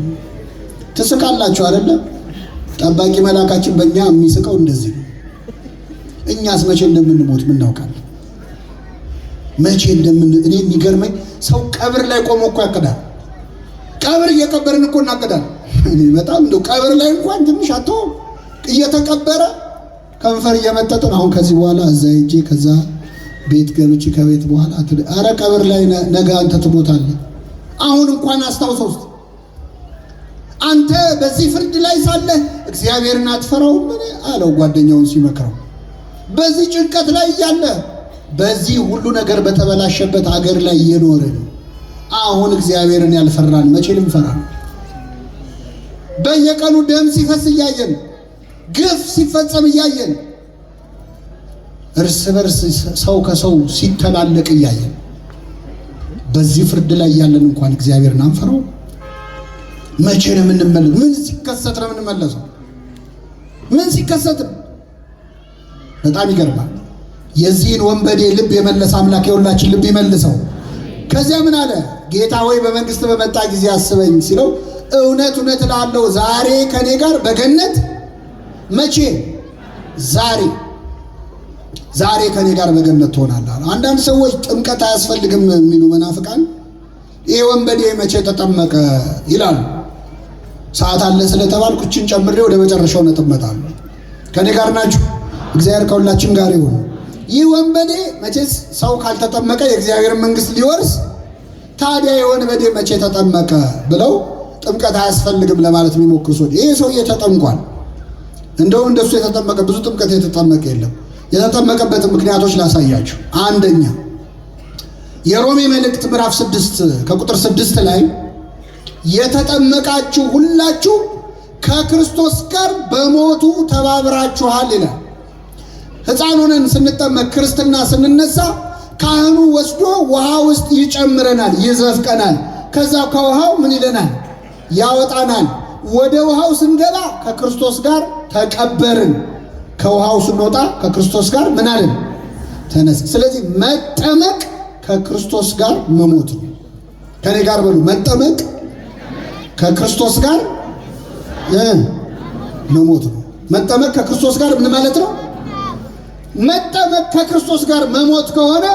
ትስቃላችሁ አይደለም? ጠባቂ መልአካችን በእኛ የሚስቀው እንደዚህ ነው። እኛስ መቼ እንደምንሞት ምን እናውቃለን? መቼ እኔ የሚገርመኝ ሰው ቀብር ላይ ቆሞ እኮ ያቅዳል። ቀብር እየቀበርን እኮ እናቅዳል። እኔ በጣም እንደው ቀብር ላይ እንኳን ትንሽ አተው እየተቀበረ ከንፈር እየመጠጥን አሁን ከዚህ በኋላ እዛ ሄጄ ከዛ ቤት ገብቼ ከቤት በኋላ አረ ቀብር ላይ ነገ አንተ ትሞታለህ። አሁን እንኳን አስታውሰው አንተ በዚህ ፍርድ ላይ ሳለ እግዚአብሔርን አትፈራውም? ምን አለው ጓደኛውን ሲመክረው። በዚህ ጭንቀት ላይ እያለ በዚህ ሁሉ ነገር በተበላሸበት አገር ላይ እየኖርን አሁን እግዚአብሔርን ያልፈራን መቼ ልንፈራ? በየቀኑ ደም ሲፈስ እያየን፣ ግፍ ሲፈጸም እያየን፣ እርስ በርስ ሰው ከሰው ሲተላለቅ እያየን በዚህ ፍርድ ላይ ያለን እንኳን እግዚአብሔርን አንፈራው? መቼ ነው የምንመለሰው? ምን ሲከሰት ነው የምንመለሰው? ምን ሲከሰት? በጣም ይገርማል። የዚህን ወንበዴ ልብ የመለሰ አምላክ የሁላችን ልብ ይመልሰው። ከዚያ ምን አለ? ጌታ ሆይ በመንግስት በመጣ ጊዜ አስበኝ ሲለው እውነት እውነት እልሃለሁ ዛሬ ከኔ ጋር በገነት መቼ? ዛሬ ከኔ ጋር በገነት ትሆናለህ። አንዳንድ ሰዎች ጥምቀት አያስፈልግም የሚሉ መናፍቃን ይሄ ወንበዴ መቼ ተጠመቀ ይላሉ። ሰዓት አለ ስለተባልኩ እችን ጨምሬ ወደ መጨረሻው ነጥብ እመጣለሁ። ከኔ ጋር ናችሁ? እግዚአብሔር ከሁላችን ጋር ይሁን። ይህ ወንበዴ መቼስ ሰው ካልተጠመቀ የእግዚአብሔር መንግስት ሊወርስ፣ ታዲያ የወንበዴ መቼ ተጠመቀ ብለው ጥምቀት አያስፈልግም ለማለት የሚሞክሩ ሰዎች ይሄ ሰውዬ ተጠምቋል። እንደውም እንደሱ የተጠመቀ ብዙ ጥምቀት የተጠመቀ የለም። የተጠመቀበትን ምክንያቶች ላሳያችሁ። አንደኛ የሮሜ መልእክት ምዕራፍ 6 ከቁጥር 6 ላይ የተጠመቃችሁ ሁላችሁ ከክርስቶስ ጋር በሞቱ ተባብራችኋል ይላል። ሕፃን ሆነን ስንጠመቅ ክርስትና ስንነሳ ካህኑ ወስዶ ውሃ ውስጥ ይጨምረናል፣ ይዘፍቀናል። ከዛ ከውሃው ምን ይለናል? ያወጣናል። ወደ ውሃው ስንገባ ከክርስቶስ ጋር ተቀበርን። ከውሃው ስንወጣ ከክርስቶስ ጋር ምን አለን? ተነስ። ስለዚህ መጠመቅ ከክርስቶስ ጋር መሞት ነው። ከኔ ጋር በሉ። መጠመቅ ከክርስቶስ ጋር መሞት ነው። መጠመቅ ከክርስቶስ ጋር ምን ማለት ነው? መጠመቅ ከክርስቶስ ጋር መሞት ከሆነ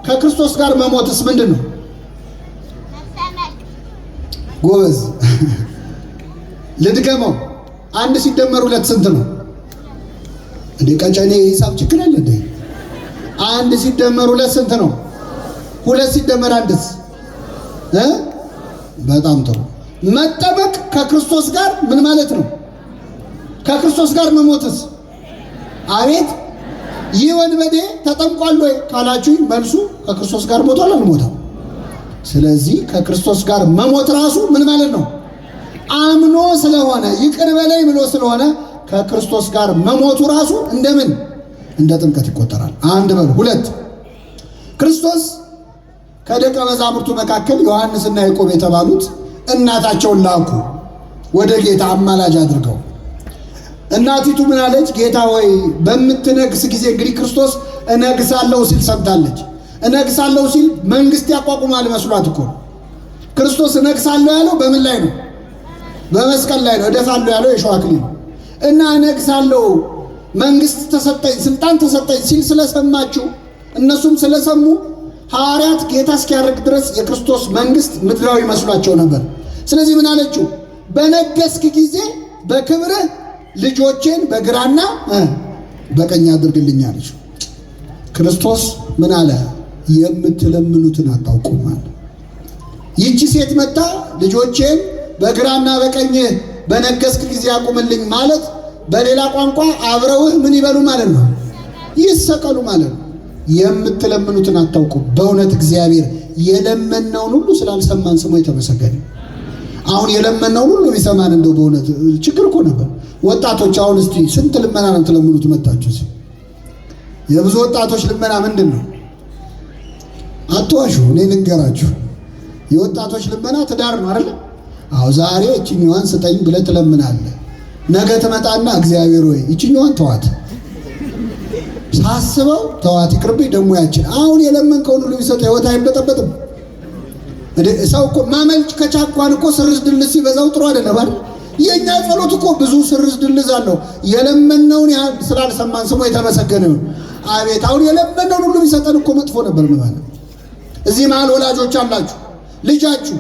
ከክርስቶስ ጋር መሞትስ ምንድን ነው? ጎበዝ ልድገመው። 1 ሲደመር 2 ስንት ነው? እንዴ ቀጨኔ ሂሳብ ችግር አለ እንዴ? 1 ሲደመር 2 ስንት ነው? 2 ሲደመር 1ስ? በጣም ጥሩ። መጠመቅ ከክርስቶስ ጋር ምን ማለት ነው? ከክርስቶስ ጋር መሞትስ? አቤት። ይህ ወንበዴ ተጠምቋል ወይ ካላችሁኝ መልሱ ከክርስቶስ ጋር ሞቷል አልሞተም? ስለዚህ ከክርስቶስ ጋር መሞት ራሱ ምን ማለት ነው? አምኖ ስለሆነ ይቅር በለኝ ብሎ ስለሆነ ከክርስቶስ ጋር መሞቱ ራሱ እንደምን እንደ ጥምቀት ይቆጠራል። 1 በሉ። 2 ክርስቶስ ከደቀ መዛሙርቱ መካከል ዮሐንስና ያዕቆብ የተባሉት እናታቸውን ላኩ ወደ ጌታ አማላጅ አድርገው። እናቲቱ ምን አለች? ጌታ ሆይ በምትነግስ ጊዜ እንግዲህ ክርስቶስ እነግሳለሁ ሲል ሰምታለች። እነግሳለሁ ሲል መንግስት ያቋቁማል መስሏት እኮ ክርስቶስ እነግሳለሁ ያለው በምን ላይ ነው? በመስቀል ላይ ነው። እደፋለሁ ያለው የሸዋ አክሊል ነው። እና እነግሳለሁ መንግስት ተሰጠኝ ስልጣን ተሰጠኝ ሲል ስለሰማችሁ እነሱም ስለሰሙ ሐዋርያት ጌታ እስኪያርግ ድረስ የክርስቶስ መንግስት ምድራዊ መስሏቸው ነበር። ስለዚህ ምን አለችው? በነገስክ ጊዜ በክብርህ ልጆቼን በግራና በቀኝ አድርግልኝ አለችው። ክርስቶስ ምን አለ? የምትለምኑትን አታውቁም አለ። ይህቺ ሴት መጣ ልጆቼን በግራና በቀኝ በነገስክ ጊዜ አቁምልኝ ማለት በሌላ ቋንቋ አብረውህ ምን ይበሉ ማለት ነው? ይሰቀሉ ማለት ነው። የምትለምኑትን አታውቁም። በእውነት እግዚአብሔር የለመነውን ሁሉ ስላልሰማን ስሙ የተመሰገነ። አሁን የለመነውን ሁሉ ቢሰማን እንደው በእውነት ችግር እኮ ነበር። ወጣቶች አሁን እስቲ ስንት ልመና ነው የምትለምኑት መጣችሁ? የብዙ ወጣቶች ልመና ምንድን ነው? አትዋሹ፣ እኔ ልንገራችሁ። የወጣቶች ልመና ትዳር ነው አይደል? አዎ ዛሬ እቺኛዋን ስጠኝ ብለህ ትለምናለህ። ነገ ትመጣና እግዚአብሔር ሆይ እቺኛዋን ተዋት፣ ሳስበው ተዋት፣ ይቅርብኝ ደግሞ ያችን። አሁን የለመንከውን ሁሉ ቢሰጥ ህይወት አይበጠበጥም። ሰው እኮ ማመልጭ ከቻኳን እኮ ስርዝ ድልዝ ሲበዛው ጥሩ አይደለም አይደል? የኛ ጸሎት እኮ ብዙ ስርዝ ድልዝ አለው። የለመነውን ያህል ስላልሰማን ስሙ የተመሰገነ ነው። አቤት አሁን የለመነውን ሁሉ ቢሰጠን እኮ መጥፎ ነበር ማለት። እዚህ መሀል ወላጆች አላችሁ፣ ልጃችሁ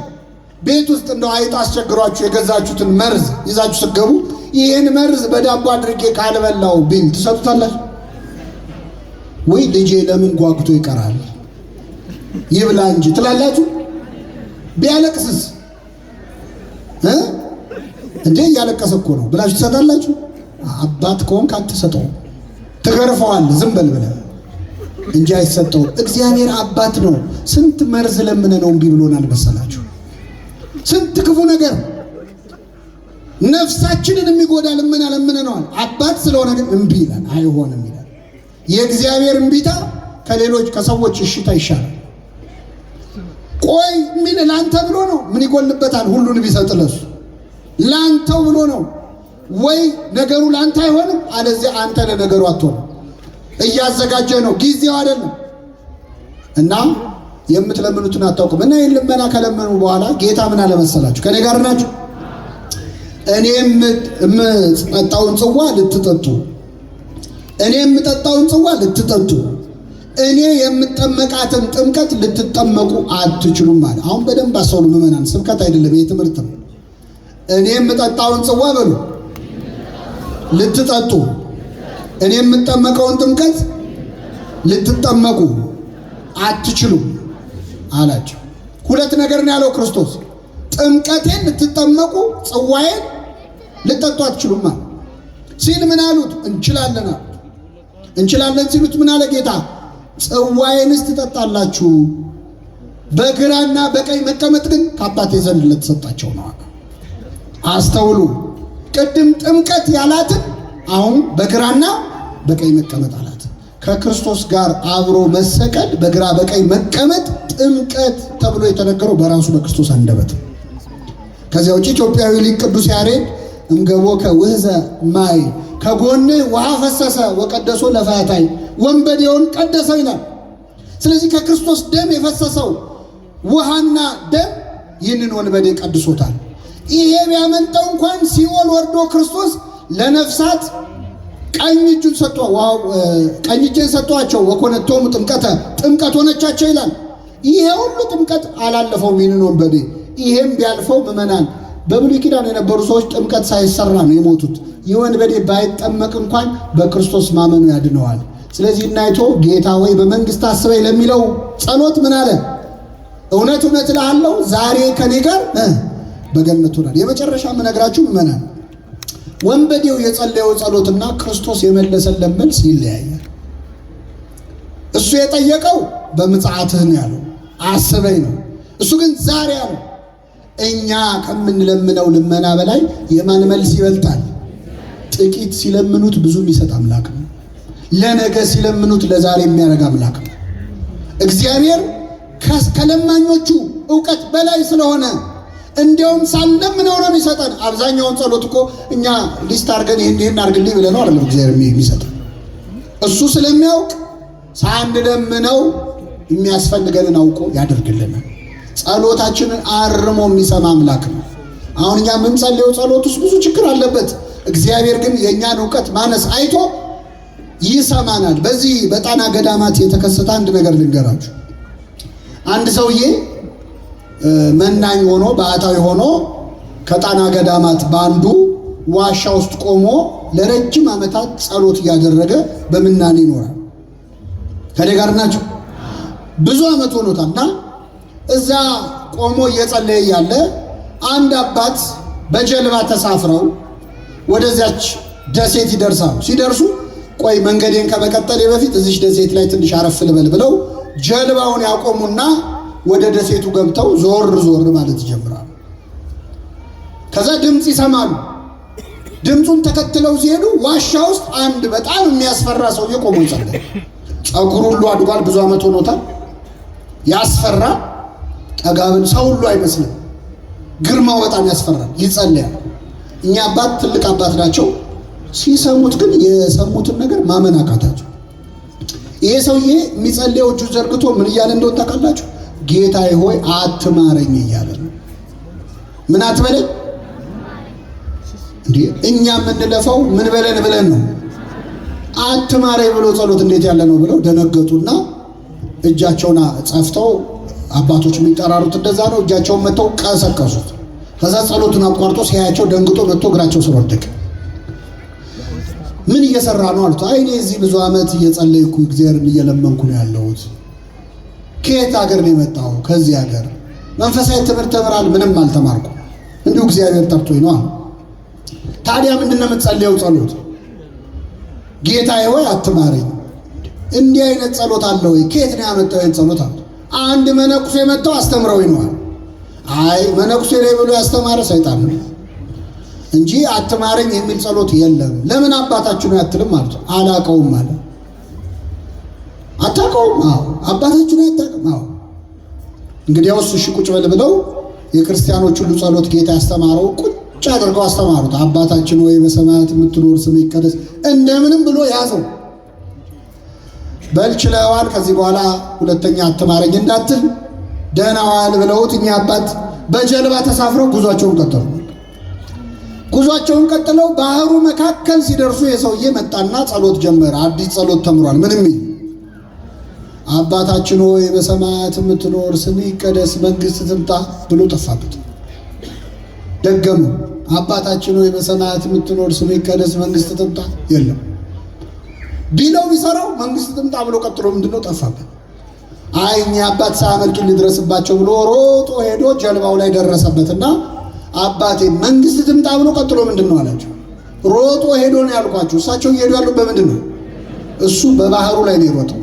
ቤት ውስጥ እንደው አይጥ አስቸግሯችሁ የገዛችሁትን መርዝ ይዛችሁ ስትገቡ ይህን መርዝ በዳቦ አድርጌ ካልበላው ቢል ትሰጡታላችሁ ወይ? ልጄ ለምን ጓጉቶ ይቀራል ይብላ እንጂ ትላላችሁ? ቢያለቅስስ እንዴ እያለቀሰ እኮ ነው ብላችሁ ትሰጣላችሁ? አባት ከሆንክ አትሰጠውም፣ ትገርፈዋለህ ዝም በል ብለህ እንጂ አይሰጠውም። እግዚአብሔር አባት ነው። ስንት መርዝ ለምነ ነው እምቢ ብሎናል መሰላችሁ? ስንት ክፉ ነገር ነፍሳችንን የሚጎዳ ልመና ለምነነዋል። አባት ስለሆነ ግን እምቢ ይላል፣ አይሆንም ይላል። የእግዚአብሔር እምቢታ ከሌሎች ከሰዎች እሽታ ይሻላል። ቆይ ምን ላንተ ብሎ ነው? ምን ይጎልበታል? ሁሉን ቢሰጥ ለሱ ላንተው ብሎ ነው ወይ? ነገሩ ላንተ አይሆንም፣ አለዚያ አንተ ለነገሩ አትሆንም። እያዘጋጀ ነው፣ ጊዜው አይደለም። እና የምትለምኑትን አታውቁም። እና ይህን ልመና ከለመኑ በኋላ ጌታ ምን አለ መሰላችሁ? ከኔ ጋር ናችሁ? እኔ የምጠጣውን ጽዋ ልትጠጡ፣ እኔ የምጠጣውን ጽዋ ልትጠጡ፣ እኔ የምጠመቃትን ጥምቀት ልትጠመቁ አትችሉም ማለት። አሁን በደንብ አስተውሉ ምዕመናን፣ ስብከት አይደለም ይሄ ትምህርት ነው። እኔ የምጠጣውን ጽዋ በሉ ልትጠጡ፣ እኔ የምጠመቀውን ጥምቀት ልትጠመቁ አትችሉም አላቸው። ሁለት ነገር ነው ያለው ክርስቶስ። ጥምቀቴን ልትጠመቁ፣ ጽዋዬን ልትጠጡ አትችሉም ማለት ሲል ምን አሉት? እንችላለን አሉት። እንችላለን ሲሉት ምን አለ ጌታ? ጽዋዬንስ ትጠጣላችሁ፣ በግራና በቀኝ መቀመጥ ግን ከአባቴ ዘንድ ለተሰጣቸው ነው። አስተውሉ። ቅድም ጥምቀት ያላትን አሁን በግራና በቀኝ መቀመጥ አላት። ከክርስቶስ ጋር አብሮ መሰቀል፣ በግራ በቀኝ መቀመጥ ጥምቀት ተብሎ የተነገረው በራሱ በክርስቶስ አንደበት። ከዚያ ውጭ ኢትዮጵያዊ ሊቅ ቅዱስ ያሬድ እምገቦ ከውህዘ ማይ ከጎንህ ውሃ ፈሰሰ ወቀደሶ ለፈያታይ ወንበዴውን ቀደሰው ይላል። ስለዚህ ከክርስቶስ ደም የፈሰሰው ውሃና ደም ይህንን ወንበዴ ቀድሶታል። ይሄ ቢያመልጠው እንኳን ሲኦል ወርዶ ክርስቶስ ለነፍሳት ቀኝ እጁን ሰጥቶ ቀኝ እጄን ሰጥቷቸው ወኮነቶሙ ጥምቀት ሆነቻቸው ይላል። ይሄ ሁሉ ጥምቀት አላለፈውም ይህንን ወንበዴ። ይሄም ቢያልፈው ምዕመናን፣ በብሉይ ኪዳን የነበሩ ሰዎች ጥምቀት ሳይሰራ ነው የሞቱት። ይህ ወንበዴ ባይጠመቅ እንኳን በክርስቶስ ማመኑ ያድነዋል። ስለዚህ እናይቶ ጌታ ሆይ በመንግስት አስበኝ ለሚለው ጸሎት ምን አለ? እውነት እውነት እልሃለሁ ዛሬ ከኔ ጋር በገነት ሆናል። የመጨረሻ የምነግራችሁ ምዕመናን፣ ወንበዴው የጸለየው ጸሎትና ክርስቶስ የመለሰለት መልስ ይለያያል። እሱ የጠየቀው በምጽአትህ ነው ያለው፣ አስበኝ ነው። እሱ ግን ዛሬ ያለው እኛ ከምንለምነው ልመና በላይ የማን መልስ ይበልጣል? ጥቂት ሲለምኑት ብዙ የሚሰጥ አምላክ ነው። ለነገ ሲለምኑት ለዛሬ የሚያደርግ አምላክ ነው። እግዚአብሔር ከለማኞቹ ዕውቀት በላይ ስለሆነ እንዲያውም ሳንለምነው ነው የሚሰጠን። አብዛኛውን ጸሎት እኮ እኛ ሊስት አድርገን ይህን አድርግልኝ ብለን ነው አይደለም እግዚአብሔር የሚሰጠን። እሱ ስለሚያውቅ ሳንለምነው የሚያስፈልገንን አውቆ ያደርግልናል። ጸሎታችንን አርሞ የሚሰማ አምላክ ነው። አሁን እኛ የምንጸልየው ጸሎት ውስጥ ብዙ ችግር አለበት። እግዚአብሔር ግን የእኛን ዕውቀት ማነስ አይቶ ይሰማናል። በዚህ በጣና ገዳማት የተከሰተ አንድ ነገር ልንገራችሁ። አንድ ሰውዬ መናኝ ሆኖ ባህታዊ ሆኖ ከጣና ገዳማት በአንዱ ዋሻ ውስጥ ቆሞ ለረጅም ዓመታት ጸሎት እያደረገ በምናኔ ይኖራል። ከኔ ጋር ናቸው። ብዙ ዓመት ሆኖታልና እዛ ቆሞ እየጸለየ ያለ አንድ አባት በጀልባ ተሳፍረው ወደዚያች ደሴት ይደርሳሉ። ሲደርሱ ቆይ መንገዴን ከመቀጠሌ በፊት እዚች ደሴት ላይ ትንሽ አረፍ ልበል ብለው ጀልባውን ያቆሙና ወደ ደሴቱ ገብተው ዞር ዞር ማለት ይጀምራሉ። ከዛ ድምፅ ይሰማሉ። ድምፁን ተከትለው ሲሄዱ ዋሻ ውስጥ አንድ በጣም የሚያስፈራ ሰውዬ ቆሞ ይጸልያል። ጸጉሩ ሁሉ አድጓል፣ ብዙ ዓመት ሆኖታል። ያስፈራ ጠጋብን ሰው ሁሉ አይመስልም። ግርማው በጣም ያስፈራል። ይጸልያል። እኛ አባት ትልቅ አባት ናቸው። ሲሰሙት ግን የሰሙትን ነገር ማመን አቃታቸው። ይሄ ሰውዬ የሚጸልየው እጁ ዘርግቶ ምን እያለ እንደሆነ ታውቃላችሁ? ጌታዬ ሆይ አትማረኝ እያለ ነው። ምን አትበለኝ እንዴ? እኛ የምንለፈው ምን በለን ብለን ነው። አትማረኝ ብሎ ጸሎት እንዴት ያለ ነው ብለው ደነገጡና እጃቸውን ጸፍተው፣ አባቶች የሚጠራሩት እንደዛ ነው። እጃቸውን መተው ቀሰቀሱት። ከዛ ጸሎቱን አቋርጦ ሲያያቸው ደንግጦ መጥቶ እግራቸው ስር ወደቀ። ምን እየሰራ ነው አሉት። አይ እኔ እዚህ ብዙ ዓመት እየጸለይኩ እግዚአብሔርን እየለመንኩ ነው ያለሁት። ከየት ሀገር ነው የመጣው? ከዚህ ሀገር መንፈሳዊ ትምህርት ተምራል? ምንም አልተማርኩ፣ እንዲሁ እግዚአብሔር ጠርቶኝ ነው። ታዲያ ምንድን ነው የምትጸልየው ጸሎት? ጌታዬ ሆይ አትማረኝ። እንዲህ አይነት ጸሎት አለ ወይ? ከየት ነው ያመጣው ይሄን ጸሎት አሉት። አንድ መነኩሴ መጥተው አስተምረውኝ ነው። አይ መነኩሴ ላይ ብሎ ያስተማረ ሰይጣን ነው እንጂ አትማረኝ የሚል ጸሎት የለም። ለምን አባታችሁ ነው ያትልም ማለት ነው። አላቀውም ማለት አታቀውም? አዎ አባታችሁ ነው ያታቀም? አዎ እንግዲያውስ እሺ ቁጭ በል ብለው የክርስቲያኖች ሁሉ ጸሎት ጌታ ያስተማረው ቁጭ አድርገው አስተማሩት። አባታችን ሆይ በሰማያት የምትኖር ስምህ ይቀደስ፣ እንደምንም ብሎ ያዘው። በል ችለዋል፣ ከዚህ በኋላ ሁለተኛ አትማረኝ እንዳትል ደህና ዋል ብለውት እኛ አባት በጀልባ ተሳፍረው ጉዟቸውን ቀጠሉ። ጉዟቸውን ቀጥለው ባህሩ መካከል ሲደርሱ የሰውዬ መጣና ጸሎት ጀመረ። አዲስ ጸሎት ተምሯል። ምንም አባታችን ሆይ በሰማያት የምትኖር ስምህ ይቀደስ መንግሥት ትምጣ ብሎ ጠፋበት። ደገሙ። አባታችን ሆይ በሰማያት የምትኖር ስምህ ይቀደስ መንግሥት ትምጣ፣ የለም ቢለው ቢሰራው መንግሥት ትምጣ ብሎ ቀጥሎ ምንድነው ጠፋበት። አይ እኛ አባት ሳያመልጡ ሊድረስባቸው ብሎ ሮጦ ሄዶ ጀልባው ላይ ደረሰበትና አባቴ መንግሥት ትምጣ ብሎ ቀጥሎ ምንድነው አላቸው። ሮጦ ሄዶ ነው ያልኳችሁ። እሳቸው እየሄዱ ያሉ በምንድነው? እሱ በባህሩ ላይ ነው የሮጠው።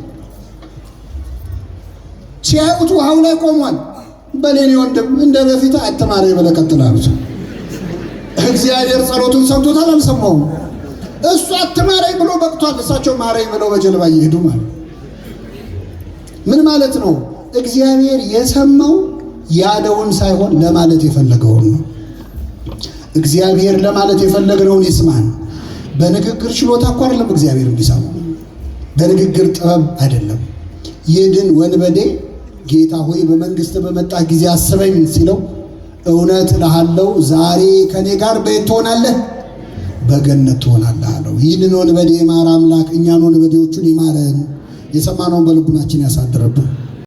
ሲያዩት ውሃው ላይ ቆሟል። በሌኔ ወንድም እንደ በፊት አትማረኝ ብለህ ቀጥል አሉት። እግዚአብሔር ጸሎቱን ሰምቶታል አልሰማውም? እሱ አትማረኝ ብሎ በቅቷል። እሳቸው ማረኝ ብለው በጀልባ እየሄዱ ማለት ምን ማለት ነው? እግዚአብሔር የሰማው ያለውን ሳይሆን ለማለት የፈለገውን ነው። እግዚአብሔር ለማለት የፈለገውን ይስማን። በንግግር ችሎታ እኮ አይደለም እግዚአብሔር እንዲሰማው፣ በንግግር ጥበብ አይደለም። ይድን ወንበዴ ጌታ ሆይ በመንግሥት በመጣ ጊዜ አስበኝ ሲለው እውነት እልሃለሁ ዛሬ ከኔ ጋር በየት ትሆናለህ? በገነት ትሆናለህ አለው። ይህንን ወንበዴ የማረ አምላክ እኛን ወንበዴዎቹን ይማረን፣ የሰማነውን በልቡናችን ያሳድርብን።